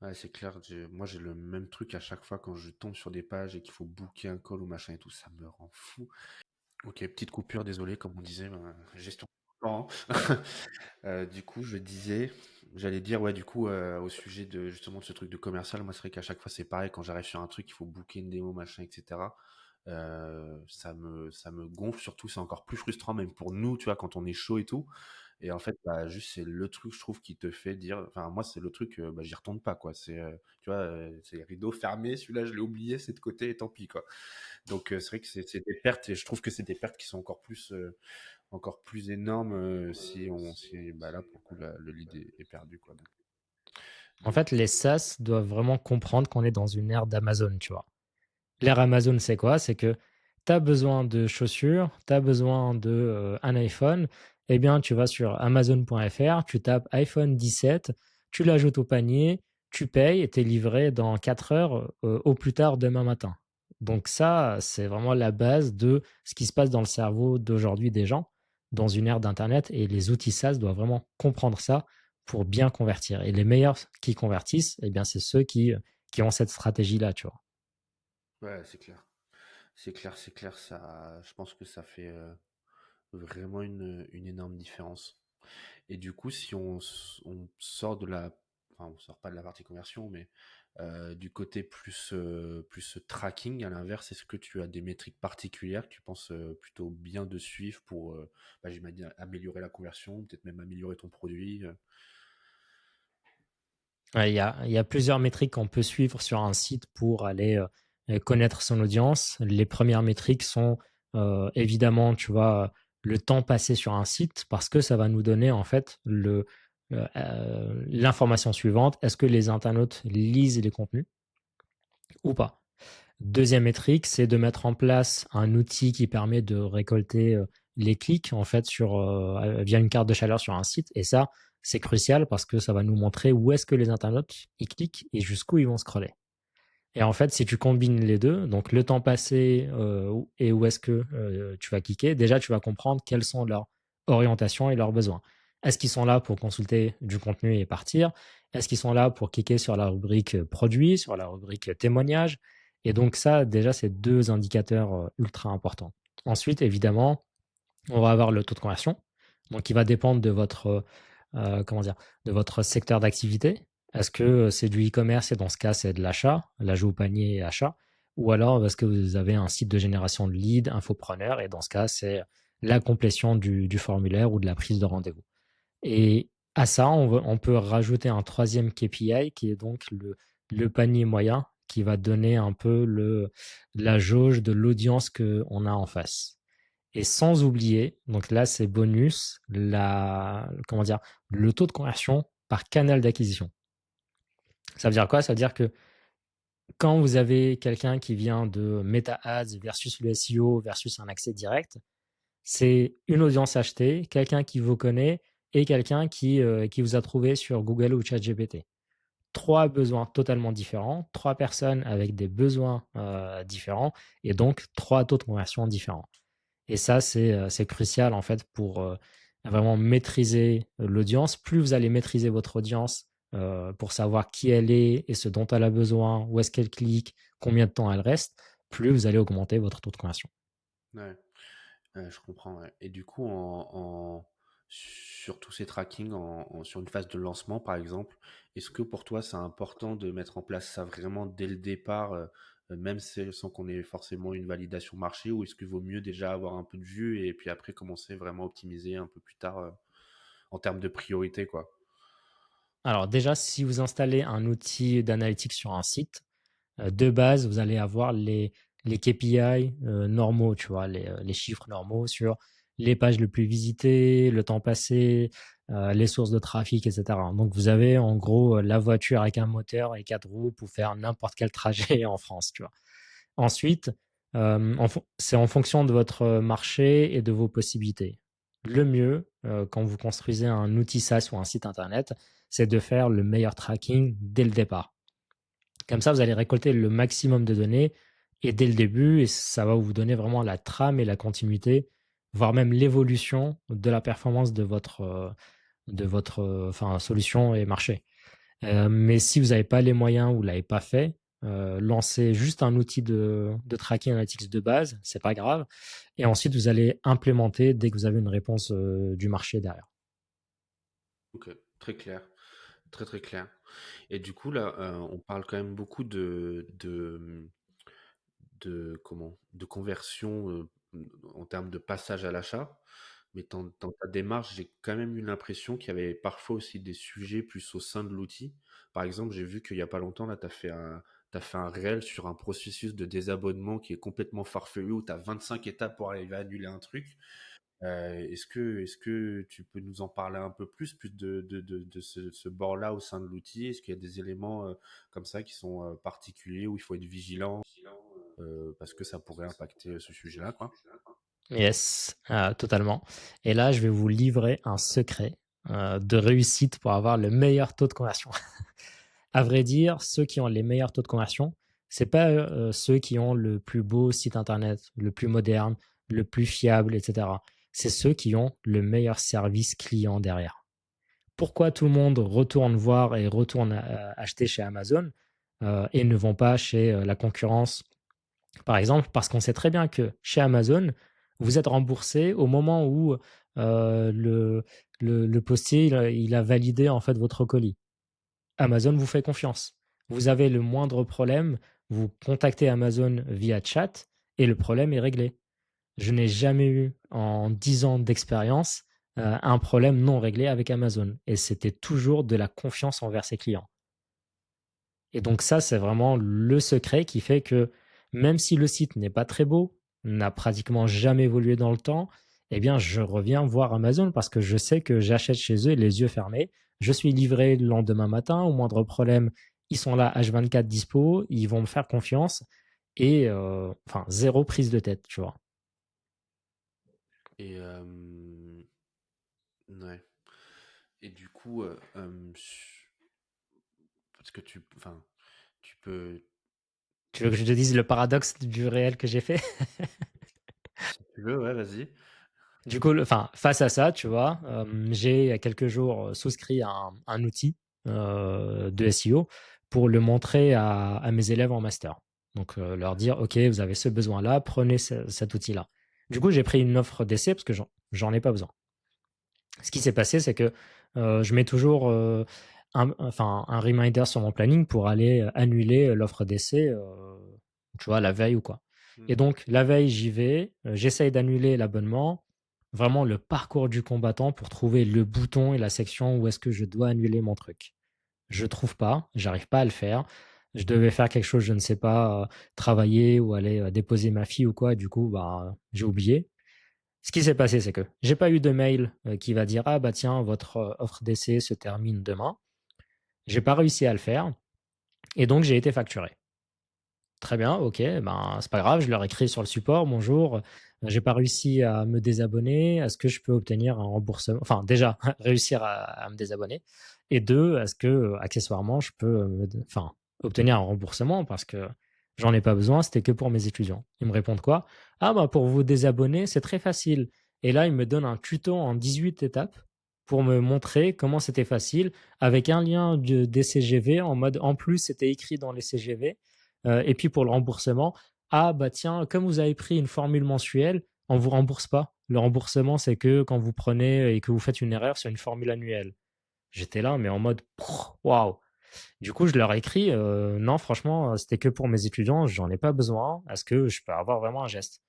Ouais, c'est clair. Moi, j'ai le même truc à chaque fois quand je tombe sur des pages et qu'il faut booker un call ou machin et tout. Ça me rend fou. Ok, petite coupure, désolé, comme on disait, gestion de temps. Du coup, j'allais dire, ouais, du coup, au sujet de justement de ce truc de commercial, moi, c'est vrai qu'à chaque fois, c'est pareil. Quand j'arrive sur un truc, il faut booker une démo, machin, etc. Ça me gonfle. Surtout, c'est encore plus frustrant, même pour nous, tu vois, quand on est chaud et tout. Et en fait, juste, c'est le truc, je trouve, qui te fait dire. Enfin, moi, c'est le truc, j'y retourne pas, quoi. Tu vois, c'est rideau fermé. Celui-là, je l'ai oublié, c'est de côté, et tant pis, quoi. Donc, c'est vrai que c'est des pertes, et je trouve que c'est des pertes qui sont encore plus énormes si là, pour le coup, le lead est perdu, quoi. En Donc, fait, les SaaS doivent vraiment comprendre qu'on est dans une ère d'Amazon, tu vois. L'ère Amazon, c'est quoi? C'est que tu as besoin de chaussures, tu as besoin de un iPhone, eh bien, tu vas sur amazon.fr, tu tapes iPhone 17, tu l'ajoutes au panier, tu payes et tu es livré dans 4 heures au plus tard demain matin. Donc ça, c'est vraiment la base de ce qui se passe dans le cerveau d'aujourd'hui des gens dans une ère d'Internet et les outils SaaS doivent vraiment comprendre ça pour bien convertir. Et les meilleurs qui convertissent, eh bien, c'est ceux qui ont cette stratégie-là, tu vois. ouais, c'est clair. C'est clair, c'est clair. Je pense que ça fait vraiment une énorme différence. Et du coup, si on sort enfin, on sort pas de la partie conversion, mais du côté plus tracking, à l'inverse, est-ce que tu as des métriques particulières que tu penses plutôt bien de suivre pour, j'imagine, améliorer la conversion, peut-être même améliorer ton produit Ouais, il y a plusieurs métriques qu'on peut suivre sur un site pour aller connaître son audience. Les premières métriques sont évidemment, tu vois, le temps passé sur un site parce que ça va nous donner en fait l'information suivante. Est-ce que les internautes lisent les contenus ou pas? Deuxième métrique, c'est de mettre en place un outil qui permet de récolter les clics en fait via une carte de chaleur sur un site. Et ça, c'est crucial parce que ça va nous montrer où est-ce que les internautes ils cliquent et jusqu'où ils vont scroller. Et en fait, si tu combines les deux, donc le temps passé et où est-ce que tu vas cliquer, déjà tu vas comprendre quelles sont leurs orientations et leurs besoins. Est-ce qu'ils sont là pour consulter du contenu et partir? Est-ce qu'ils sont là pour cliquer sur la rubrique produit, sur la rubrique témoignage? Et donc ça, déjà, c'est deux indicateurs ultra importants. Ensuite, évidemment, on va avoir le taux de conversion, donc qui va dépendre de votre, comment dire, de votre secteur d'activité. Est-ce que c'est du e-commerce et dans ce cas, c'est de l'achat, l'ajout au panier et achat? Ou alors est-ce que vous avez un site de génération de leads, infopreneur, et dans ce cas, c'est la complétion du formulaire ou de la prise de rendez-vous. Et à ça, on peut rajouter un troisième KPI qui est donc le panier moyen qui va donner un peu la jauge de l'audience qu'on a en face. Et sans oublier, donc là c'est bonus, comment dire, le taux de conversion par canal d'acquisition. Ça veut dire quoi? Ça veut dire que quand vous avez quelqu'un qui vient de Meta Ads versus le SEO versus un accès direct, c'est une audience achetée, quelqu'un qui vous connaît et quelqu'un qui vous a trouvé sur Google ou ChatGPT. Trois besoins totalement différents, trois personnes avec des besoins différents et donc trois taux de conversion différents. Et ça, c'est crucial en fait pour vraiment maîtriser l'audience. Plus vous allez maîtriser votre audience pour savoir qui elle est et ce dont elle a besoin, où est-ce qu'elle clique, combien de temps elle reste, plus vous allez augmenter votre taux de conversion. Ouais, je comprends, ouais. Et du coup, sur tous ces trackings, sur une phase de lancement, par exemple, est-ce que pour toi, c'est important de mettre en place ça vraiment dès le départ, même sans qu'on ait forcément une validation marché, ou est-ce qu'il vaut mieux déjà avoir un peu de vue et puis après commencer vraiment à optimiser un peu plus tard, en termes de priorité, quoi? Alors déjà, si vous installez un outil d'analytics sur un site, de base, vous allez avoir les KPI normaux, tu vois, les chiffres normaux sur les pages les plus visitées, le temps passé, les sources de trafic, etc. Donc, vous avez en gros la voiture avec un moteur et quatre roues pour faire n'importe quel trajet en France, tu vois. Ensuite, c'est en fonction de votre marché et de vos possibilités. Le mieux, quand vous construisez un outil SaaS ou un site internet, c'est de faire le meilleur tracking dès le départ. Comme ça, vous allez récolter le maximum de données et dès le début, et ça va vous donner vraiment la trame et la continuité, voire même l'évolution de la performance de votre solution et marché. Mais si vous n'avez pas les moyens ou vous ne l'avez pas fait, lancez juste un outil de tracking analytics de base, c'est pas grave. Et ensuite, vous allez implémenter dès que vous avez une réponse du marché derrière. Ok, très clair, très très clair. Et du coup, là, on parle quand même beaucoup de conversion en termes de passage à l'achat. Mais dans ta démarche, j'ai quand même eu l'impression qu'il y avait parfois aussi des sujets plus au sein de l'outil. Par exemple, j'ai vu qu'il y a pas longtemps, là, t'as fait un réel sur un processus de désabonnement qui est complètement farfelu, où tu as 25 étapes pour arriver à annuler un truc. Est-ce que tu peux nous en parler un peu plus de ce bord-là au sein de l'outil? Est-ce qu'il y a des éléments comme ça qui sont particuliers où il faut être vigilant parce que ça pourrait impacter ce sujet-là, quoi? Yes, totalement. Et là, je vais vous livrer un secret de réussite pour avoir le meilleur taux de conversion. À vrai dire, ceux qui ont les meilleurs taux de conversion, c'est pas ceux qui ont le plus beau site internet, le plus moderne, le plus fiable, etc. C'est ceux qui ont le meilleur service client derrière. Pourquoi tout le monde retourne voir et retourne acheter chez Amazon et ne vont pas chez la concurrence, par exemple, parce qu'on sait très bien que chez Amazon, vous êtes remboursé au moment où le postier il a validé en fait votre colis. Amazon vous fait confiance. Vous avez le moindre problème, vous contactez Amazon via chat et le problème est réglé. Je n'ai jamais eu en 10 ans d'expérience un problème non réglé avec Amazon et c'était toujours de la confiance envers ses clients. Et donc ça, c'est vraiment le secret qui fait que même si le site n'est pas très beau, n'a pratiquement jamais évolué dans le temps, eh bien, je reviens voir Amazon parce que je sais que j'achète chez eux les yeux fermés. Je suis livré le lendemain matin, au moindre problème, ils sont là H24 dispo, ils vont me faire confiance et enfin, zéro prise de tête, tu vois. Et ouais. Et du coup, parce que enfin, tu peux, Tu veux que je te dise le paradoxe du réel que j'ai fait? si tu veux, ouais, vas-y. Du coup, enfin, face à ça, tu vois, j'ai il y a quelques jours souscrit à un outil. de SEO pour le montrer à mes élèves en master. Donc, leur dire, OK, vous avez ce besoin-là, prenez cet outil-là. Du coup, j'ai pris une offre d'essai parce que j'en ai pas besoin. Ce qui s'est passé, c'est que je mets toujours un reminder sur mon planning pour aller annuler l'offre d'essai, tu vois, la veille ou quoi. Hmm. Et donc, la veille, j'y vais, j'essaye d'annuler l'abonnement, vraiment le parcours du combattant pour trouver le bouton et la section où est-ce que je dois annuler mon truc. Je trouve pas, j'arrive pas à le faire. Je devais faire quelque chose, je ne sais pas, travailler ou aller déposer ma fille ou quoi. Du coup, bah, j'ai oublié. Ce qui s'est passé, c'est que j'ai pas eu de mail qui va dire ah bah tiens votre offre d'essai se termine demain. J'ai pas réussi à le faire et donc j'ai été facturé. Très bien, ok, ben c'est pas grave, je leur écris sur le support bonjour, j'ai pas réussi à me désabonner, est-ce que je peux obtenir un remboursement? Enfin déjà réussir à me désabonner et deux, est-ce que accessoirement je peux enfin obtenir un remboursement parce que j'en ai pas besoin, c'était que pour mes étudiants. Ils me répondent quoi? Ah bah pour vous désabonner, c'est très facile. Et là, ils me donnent un tuto en 18 étapes pour me montrer comment c'était facile avec un lien des CGV en mode en plus c'était écrit dans les CGV. Et puis pour le remboursement, ah bah tiens, comme vous avez pris une formule mensuelle, on vous rembourse pas. Le remboursement, c'est que quand vous prenez et que vous faites une erreur sur une formule annuelle. J'étais là, mais en mode waouh. Du coup, je leur ai écrit non, franchement, c'était que pour mes étudiants, j'en ai pas besoin. Est-ce que je peux avoir vraiment un geste?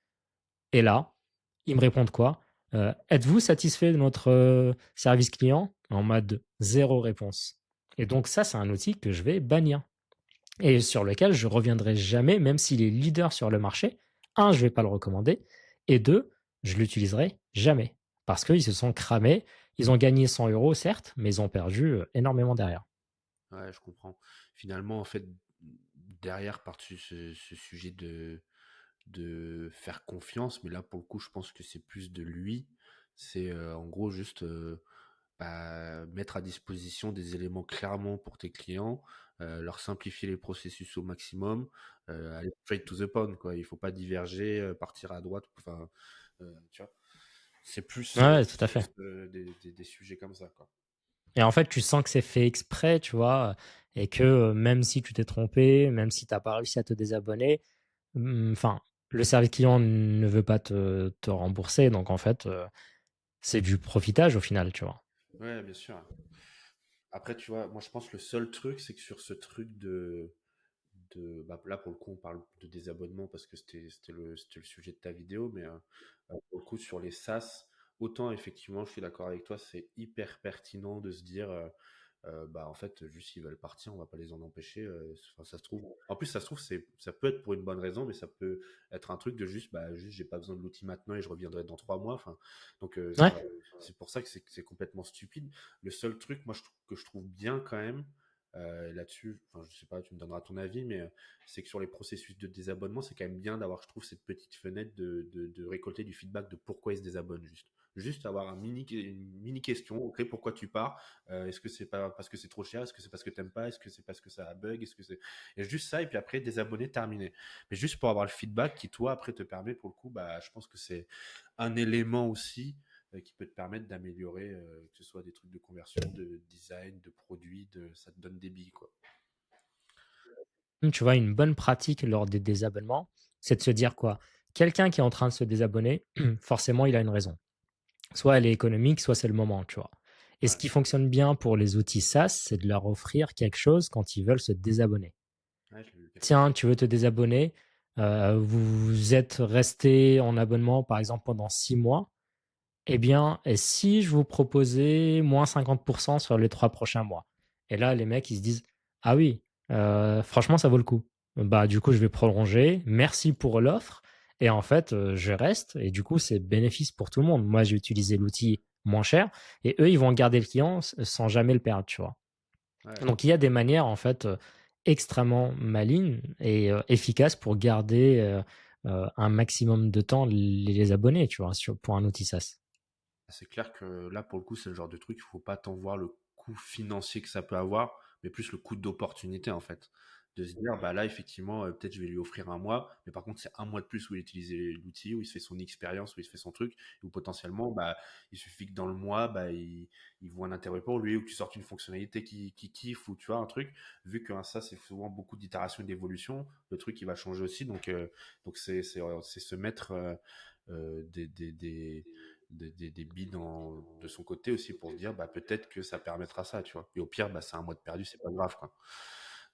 Et là, ils me répondent quoi? Êtes-vous satisfait de notre service client? En mode zéro réponse. Et donc ça, c'est un outil que je vais bannir et sur lequel je reviendrai jamais, même s'il est leader sur le marché. Un, je vais pas le recommander. Et deux, je l'utiliserai jamais. Parce qu'ils se sont cramés. Ils ont gagné 100 euros, certes, mais ils ont perdu énormément derrière. Ouais, je comprends. Finalement, en fait, derrière, par-dessus ce sujet de faire confiance, mais là, pour le coup, je pense que c'est plus de lui. C'est en gros juste bah, mettre à disposition des éléments clairement pour tes clients, leur simplifier les processus au maximum, aller straight to the point, quoi. Il faut pas diverger, partir à droite, enfin, tu vois. Ouais, tout C'est à fait. plus des sujets comme ça, quoi. Et en fait, tu sens que c'est fait exprès, tu vois, et que même si tu t'es trompé, même si tu n'as pas réussi à te désabonner, enfin, le service client ne veut pas te rembourser. Donc, en fait, c'est du profitage au final, tu vois. Ouais, bien sûr. Après, tu vois, moi je pense que le seul truc, c'est que sur ce truc bah, là pour le coup on parle de désabonnement parce que c'était le sujet de ta vidéo, mais pour le coup sur les SaaS, autant effectivement je suis d'accord avec toi, c'est hyper pertinent de se dire bah en fait juste ils veulent partir, on va pas les en empêcher. Enfin, ça se trouve, en plus ça se trouve ça peut être pour une bonne raison, mais ça peut être un truc de juste bah juste j'ai pas besoin de l'outil maintenant et je reviendrai dans 3 mois. Enfin donc Ouais. c'est pour ça que c'est complètement stupide. Le seul truc moi que je trouve bien quand même là-dessus, enfin, je sais pas, tu me donneras ton avis, mais c'est que sur les processus de désabonnement, c'est quand même bien d'avoir, je trouve, cette petite fenêtre de récolter du feedback de pourquoi ils se désabonnent juste. Juste avoir une mini question, ok, pourquoi tu pars? Est-ce que c'est pas parce que c'est trop cher? Est-ce que c'est parce que t'aimes pas? Est-ce que c'est parce que ça a bug? Est-ce que c'est et juste ça et puis après désabonner, terminé. Mais juste pour avoir le feedback qui toi après te permet pour le coup, bah je pense que c'est un élément aussi qui peut te permettre d'améliorer, que ce soit des trucs de conversion, de design, de produits, ça te donne des billes, quoi. Tu vois, une bonne pratique lors des désabonnements, c'est de se dire quoi? Quelqu'un qui est en train de se désabonner, forcément, il a une raison. Soit elle est économique, soit c'est le moment, tu vois. Et ce Ouais, qui fonctionne bien pour les outils SaaS, c'est de leur offrir quelque chose quand ils veulent se désabonner. ouais, je l'ai vu quelque Tiens, part. tu veux te désabonner, vous êtes resté en abonnement, par exemple, pendant 6 mois. Eh bien, et si je vous proposais moins 50% sur les 3 prochains mois? Et là, les mecs, ils se disent, ah oui, franchement, ça vaut le coup. Bah, du coup, je vais prolonger. Merci pour l'offre. Et en fait, je reste. Et du coup, c'est bénéfice pour tout le monde. Moi, j'ai utilisé l'outil moins cher. Et eux, ils vont garder le client sans jamais le perdre, tu vois. Ouais, Donc, il y a des manières, en fait, extrêmement malignes et efficaces pour garder un maximum de temps les abonnés, tu vois, pour un outil SaaS. c'est clair que là, pour le coup, c'est le genre de truc, il faut pas tant voir le coût financier que ça peut avoir, mais plus le coût d'opportunité, en fait. de se dire, bah là, effectivement, peut-être je vais lui offrir un mois, mais par contre, c'est un mois de plus où il utilise l'outil, où il se fait son expérience, où il se fait son truc, où potentiellement, bah, il suffit que dans le mois, bah, il voit un intérêt pour lui, ou que tu sortes une fonctionnalité qui kiffe, ou tu vois, un truc, vu que hein, ça, c'est souvent beaucoup d'itérations et d'évolution, le truc, il va changer aussi, donc c'est se mettre des billes de son côté aussi pour se dire bah peut-être que ça permettra ça, tu vois. Et au pire, bah c'est un mois de perdu, c'est pas grave, quoi.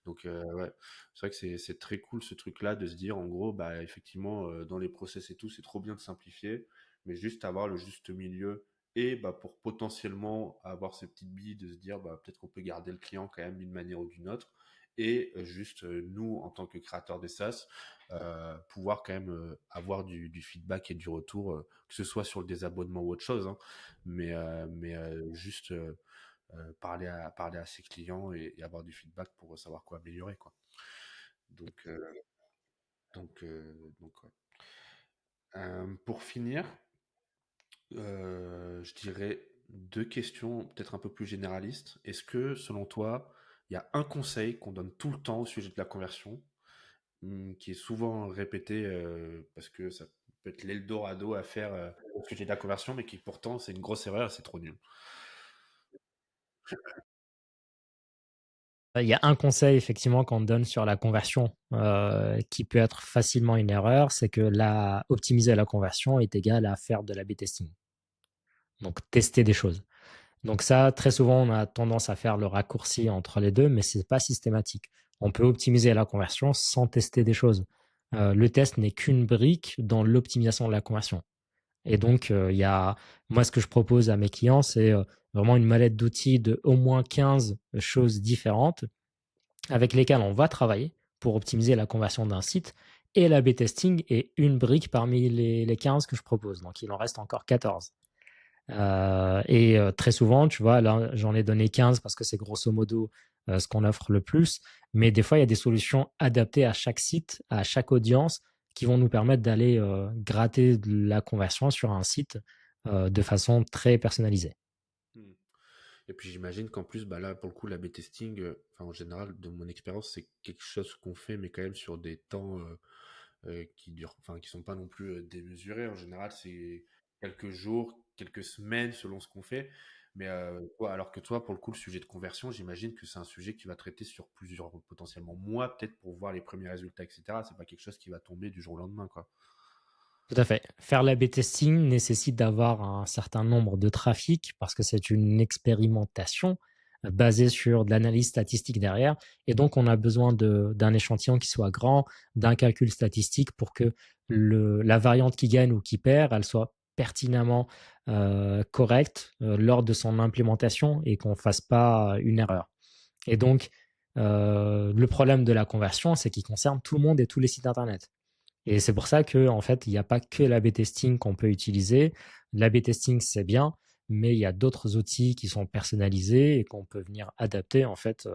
Donc ouais, c'est vrai que c'est très cool ce truc-là de se dire en gros bah effectivement dans les process et tout, c'est trop bien de simplifier, mais juste avoir le juste milieu et bah pour potentiellement avoir ces petites billes de se dire bah peut-être qu'on peut garder le client quand même d'une manière ou d'une autre et juste nous en tant que créateurs des SaaS pouvoir quand même avoir du feedback et du retour que ce soit sur le désabonnement ou autre chose, hein, mais juste parler à ses clients et avoir du feedback pour savoir quoi améliorer, quoi. Donc, euh, donc ouais. Pour finir, je dirais deux questions peut-être un peu plus généralistes. Est-ce que, selon toi, il y a un conseil qu'on donne tout le temps au sujet de la conversion, qui est souvent répété parce que ça peut être l'Eldorado à faire au sujet de la conversion, mais qui pourtant c'est une grosse erreur, c'est trop nul. Il y a un conseil effectivement qu'on donne sur la conversion qui peut être facilement une erreur, c'est que optimiser la conversion est égal à faire de l'A/B testing. Donc tester des choses. Donc ça, très souvent, on a tendance à faire le raccourci entre les deux, mais c'est pas systématique. On peut optimiser la conversion sans tester des choses. Le test n'est qu'une brique dans l'optimisation de la conversion. Et donc, moi, ce que je propose à mes clients, c'est vraiment une mallette d'outils de au moins 15 choses différentes avec lesquelles on va travailler pour optimiser la conversion d'un site. Et l'A/B testing est une brique parmi les 15 que je propose. Donc, il en reste encore 14. Très souvent, tu vois, là, j'en ai donné 15 parce que c'est grosso modo ce qu'on offre le plus. Mais des fois, il y a des solutions adaptées à chaque site, à chaque audience, qui vont nous permettre d'aller gratter de la conversion sur un site de façon très personnalisée. Hmm. Et puis j'imagine qu'en plus, bah là, pour le coup, la B-testing, enfin, en général, de mon expérience, c'est quelque chose qu'on fait, mais quand même sur des temps qui durent, enfin, qui sont pas non plus démesurés. En général, c'est quelques jours, quelques semaines selon ce qu'on fait. Mais alors que toi, pour le coup, le sujet de conversion, j'imagine que c'est un sujet qui va traiter sur plusieurs, potentiellement mois, peut-être pour voir les premiers résultats, etc. C'est pas quelque chose qui va tomber du jour au lendemain, quoi. Tout à fait. Faire l'A/B testing nécessite d'avoir un certain nombre de trafics parce que c'est une expérimentation basée sur de l'analyse statistique derrière. Et donc, on a besoin d'un échantillon qui soit grand, d'un calcul statistique pour que la variante qui gagne ou qui perd, elle soit pertinemment correcte lors de son implémentation et qu'on ne fasse pas une erreur. Et donc, le problème de la conversion, c'est qu'il concerne tout le monde et tous les sites Internet. Et c'est pour ça que en fait, il n'y a pas que l'A/B testing qu'on peut utiliser. L'A/B testing, c'est bien, mais il y a d'autres outils qui sont personnalisés et qu'on peut venir adapter en fait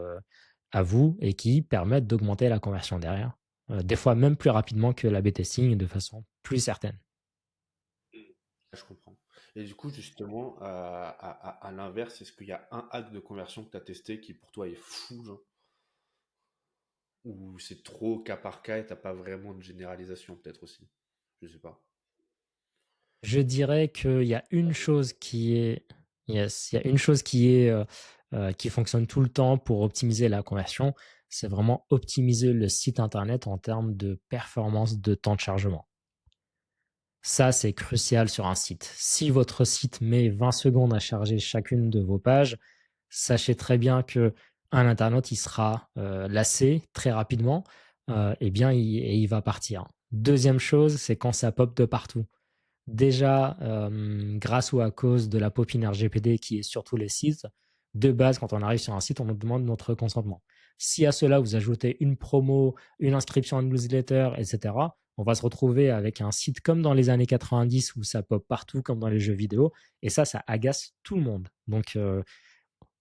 à vous et qui permettent d'augmenter la conversion derrière. Des fois même plus rapidement que l'A/B testing de façon plus certaine. Je comprends. Et du coup, justement, à l'inverse, est-ce qu'il y a un hack de conversion que tu as testé qui pour toi est fou, genre, ou c'est trop cas par cas et t'as pas vraiment de généralisation, peut-être aussi? Je sais pas. Je dirais qu'il y a une chose qui est, yes, il y a une chose qui fonctionne tout le temps pour optimiser la conversion, c'est vraiment optimiser le site internet en termes de performance de temps de chargement. Ça, c'est crucial sur un site. Si votre site met 20 secondes à charger chacune de vos pages, sachez très bien que un internaute il sera lassé très rapidement, et il va partir. Deuxième chose, c'est quand ça pop de partout. Déjà, grâce ou à cause de la pop-in RGPD qui est sur tous les sites, de base, quand on arrive sur un site, on nous demande notre consentement. Si à cela, vous ajoutez une promo, une inscription à une newsletter, etc., on va se retrouver avec un site comme dans les années 90 où ça pop partout, comme dans les jeux vidéo, et ça agace tout le monde. Donc,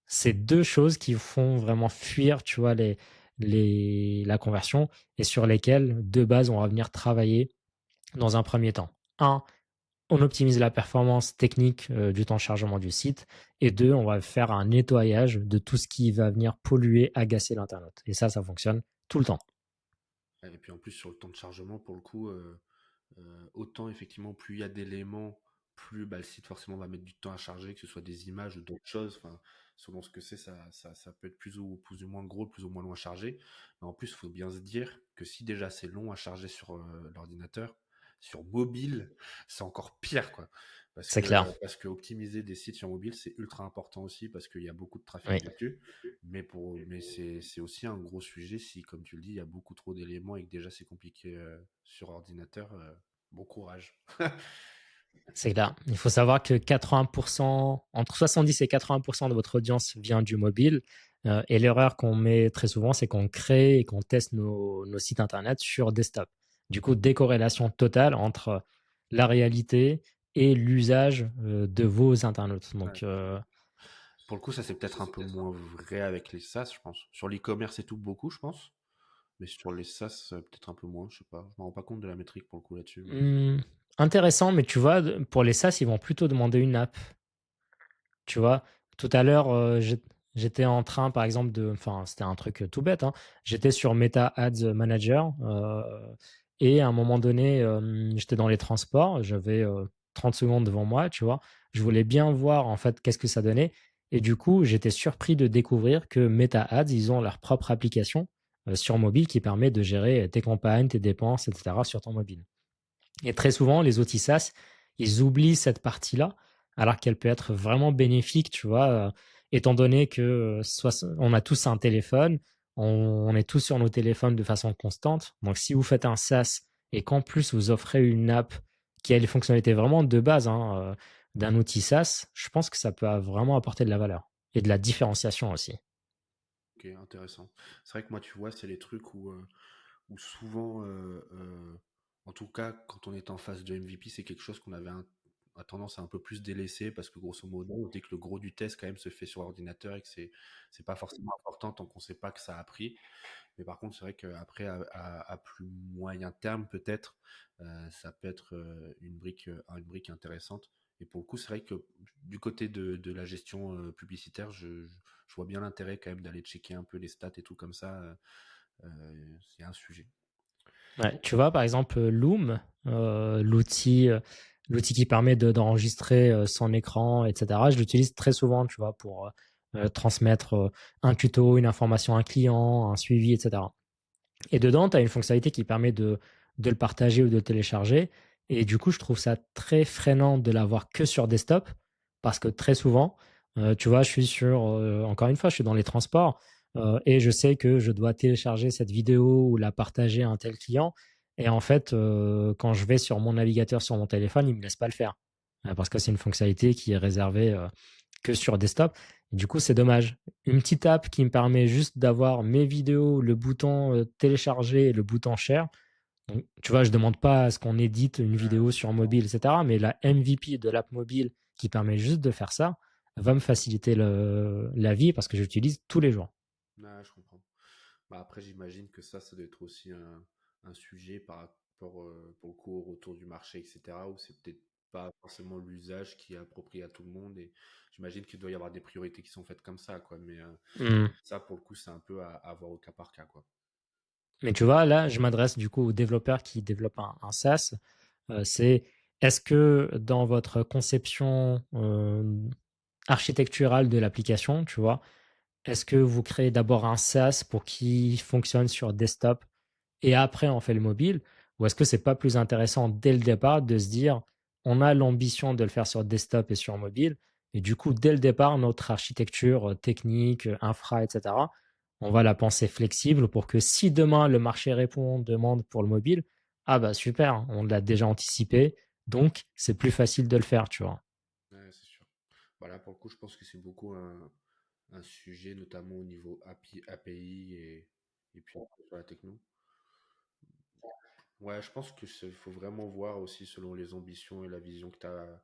c'est deux choses qui font vraiment fuir, tu vois, la conversion et sur lesquelles, de base, on va venir travailler dans un premier temps. Un, on optimise la performance technique du temps de chargement du site. Et deux, on va faire un nettoyage de tout ce qui va venir polluer, agacer l'internaute. Et ça fonctionne tout le temps. Et puis en plus, sur le temps de chargement, pour le coup, autant effectivement, plus il y a d'éléments, plus bah, le site forcément va mettre du temps à charger, que ce soit des images ou d'autres choses. Enfin, selon ce que c'est, ça peut être plus ou moins gros, plus ou moins long à charger. Mais en plus, il faut bien se dire que si déjà c'est long à charger sur l'ordinateur, sur mobile, c'est encore pire, quoi. C'est clair. Parce que optimiser des sites sur mobile, c'est ultra important aussi parce qu'il y a beaucoup de trafic Oui, dessus. Mais c'est aussi un gros sujet si, comme tu le dis, il y a beaucoup trop d'éléments et que déjà c'est compliqué sur ordinateur. Bon courage. c'est clair. Il faut savoir que 80%, entre 70 et 80% de votre audience vient du mobile. Et l'erreur qu'on met très souvent, c'est qu'on crée et qu'on teste nos sites internet sur desktop. Du coup, décorrélation totale entre la réalité et l'usage de vos internautes. Ouais, Donc, c'est sûr. Pour le coup, ça c'est peut-être un peu moins vrai avec les SaaS, je pense. Sur l'e-commerce et tout, beaucoup, je pense. Mais sur les SaaS, peut-être un peu moins, je sais pas. Je me rends pas compte de la métrique pour le coup là-dessus. Mais... hmm, intéressant, mais tu vois, pour les SaaS, ils vont plutôt demander une app. Tu vois, tout à l'heure, j'étais en train, par exemple, enfin, c'était un truc tout bête, hein. J'étais sur Meta Ads Manager et à un moment donné, j'étais dans les transports, j'avais 30 secondes devant moi, tu vois. Je voulais bien voir en fait qu'est-ce que ça donnait. Et du coup, j'étais surpris de découvrir que Meta Ads, ils ont leur propre application sur mobile qui permet de gérer tes campagnes, tes dépenses, etc. sur ton mobile. Et très souvent, les outils SaaS, ils oublient cette partie-là, alors qu'elle peut être vraiment bénéfique, tu vois, étant donné que on a tous un téléphone, on est tous sur nos téléphones de façon constante. Donc, si vous faites un SaaS et qu'en plus vous offrez une app qui a les fonctionnalités vraiment de base d'un outil SaaS, je pense que ça peut vraiment apporter de la valeur et de la différenciation aussi. Ok, intéressant. C'est vrai que moi, tu vois, c'est les trucs où souvent, en tout cas, quand on est en phase de MVP, c'est quelque chose qu'on avait a tendance à un peu plus délaisser parce que grosso modo, dès que le gros du test quand même se fait sur ordinateur et que c'est pas forcément important tant qu'on sait pas que ça a pris. Mais par contre, c'est vrai qu'après, à plus moyen terme, peut-être, ça peut être une brique intéressante. Et pour le coup, c'est vrai que du côté de la gestion publicitaire, je vois bien l'intérêt quand même d'aller checker un peu les stats et tout comme ça. C'est un sujet. Ouais, tu vois, par exemple, Loom, l'outil qui permet d'enregistrer son écran, etc. Je l'utilise très souvent, tu vois, pour transmettre un tuto, une information à un client, un suivi, etc. Et dedans, tu as une fonctionnalité qui permet de le partager ou de le télécharger. Et du coup, je trouve ça très freinant de l'avoir que sur desktop parce que très souvent, tu vois, encore une fois, je suis dans les transports et je sais que je dois télécharger cette vidéo ou la partager à un tel client. Et en fait, quand je vais sur mon navigateur sur mon téléphone, il ne me laisse pas le faire parce que c'est une fonctionnalité qui est réservée que sur desktop. Et du coup, c'est dommage. Une petite app qui me permet juste d'avoir mes vidéos, le bouton télécharger et le bouton share. Donc, tu vois, je ne demande pas à ce qu'on édite une Ouais, vidéo je sur comprends. mobile, etc. Mais la MVP de l'app mobile qui permet juste de faire ça va me faciliter la vie parce que j'utilise tous les jours. Ouais, je comprends. Bah, après, j'imagine que ça doit être aussi un sujet par rapport, pour le coup, au retour du marché, etc., où c'est peut-être pas forcément l'usage qui est approprié à tout le monde. Et j'imagine qu'il doit y avoir des priorités qui sont faites comme ça, quoi. Mais Hmm. ça, pour le coup, c'est un peu à voir au cas par cas, quoi. Mais tu vois, là, je m'adresse du coup aux développeurs qui développent un SaaS. C'est est-ce que dans votre conception architecturale de l'application, tu vois, est-ce que vous créez d'abord un SaaS pour qu'il fonctionne sur desktop et après on fait le mobile? Ou est-ce que c'est pas plus intéressant dès le départ de se dire on a l'ambition de le faire sur desktop et sur mobile et du coup dès le départ notre architecture technique, infra, etc. On va la penser flexible pour que si demain le marché répond, demande pour le mobile, ah bah super, on l'a déjà anticipé, donc c'est plus facile de le faire, tu vois. Ouais, c'est sûr. Voilà, pour le coup, je pense que c'est beaucoup un sujet, notamment au niveau API et puis sur la techno. Ouais, je pense que faut vraiment voir aussi selon les ambitions et la vision que tu as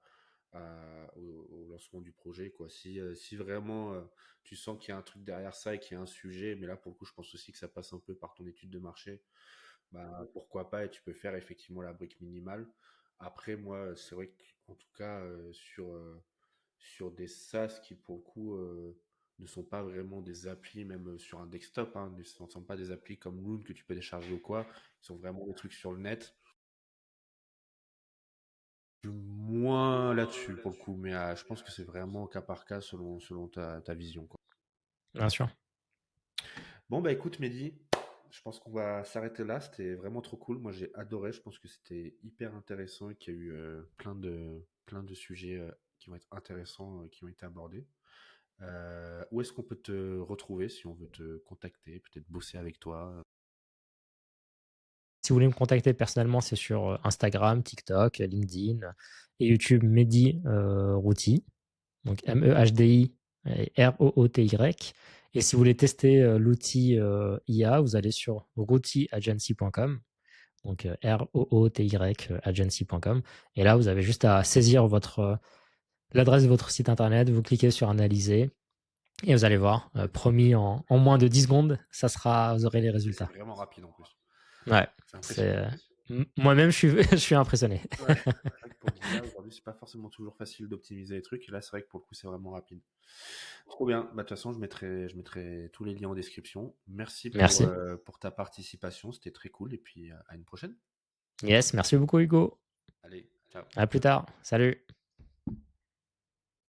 au lancement du projet, quoi. Si vraiment tu sens qu'il y a un truc derrière ça et qu'il y a un sujet, mais là pour le coup, je pense aussi que ça passe un peu par ton étude de marché, bah pourquoi pas, et tu peux faire effectivement la brique minimale. Après, moi, c'est vrai qu'en tout cas, sur des SaaS qui pour le coup ne sont pas vraiment des applis, même sur un desktop, hein, ne sont pas des applis comme Loon que tu peux télécharger ou quoi. Ils sont vraiment des trucs sur le net. Moins là-dessus pour le coup, mais je pense que c'est vraiment au cas par cas selon ta vision, quoi. Bien sûr. Bon, bah écoute, Mehdi, je pense qu'on va s'arrêter là. C'était vraiment trop cool. Moi, j'ai adoré. Je pense que c'était hyper intéressant et qu'il y a eu plein de sujets qui vont être intéressants, qui ont été abordés. Où est-ce qu'on peut te retrouver si on veut te contacter, peut-être bosser avec toi? Si vous voulez me contacter personnellement, c'est sur Instagram, TikTok, LinkedIn et YouTube Mehdi Routy. Donc MEHDI et ROOTY. Et si vous voulez tester l'outil IA, vous allez sur rootyagency.com. Donc ROOTY agency.com. Et là, vous avez juste à saisir l'adresse de votre site internet, vous cliquez sur analyser et vous allez voir, promis en moins de 10 secondes, vous aurez les C'est résultats. vraiment rapide en plus. Ouais, C'est impressionnant. c'est moi-même je suis impressionné. Ouais, c'est vrai que pour l'IA, aujourd'hui, c'est pas forcément toujours facile d'optimiser les trucs. Et là, c'est vrai que pour le coup, c'est vraiment rapide. Trop bien. Bah, de toute façon, je mettrai tous les liens en description. Merci Merci. pour ta participation. C'était très cool. Et puis, à une prochaine. Yes, merci beaucoup Hugo. Allez, ciao. À plus tard. Salut.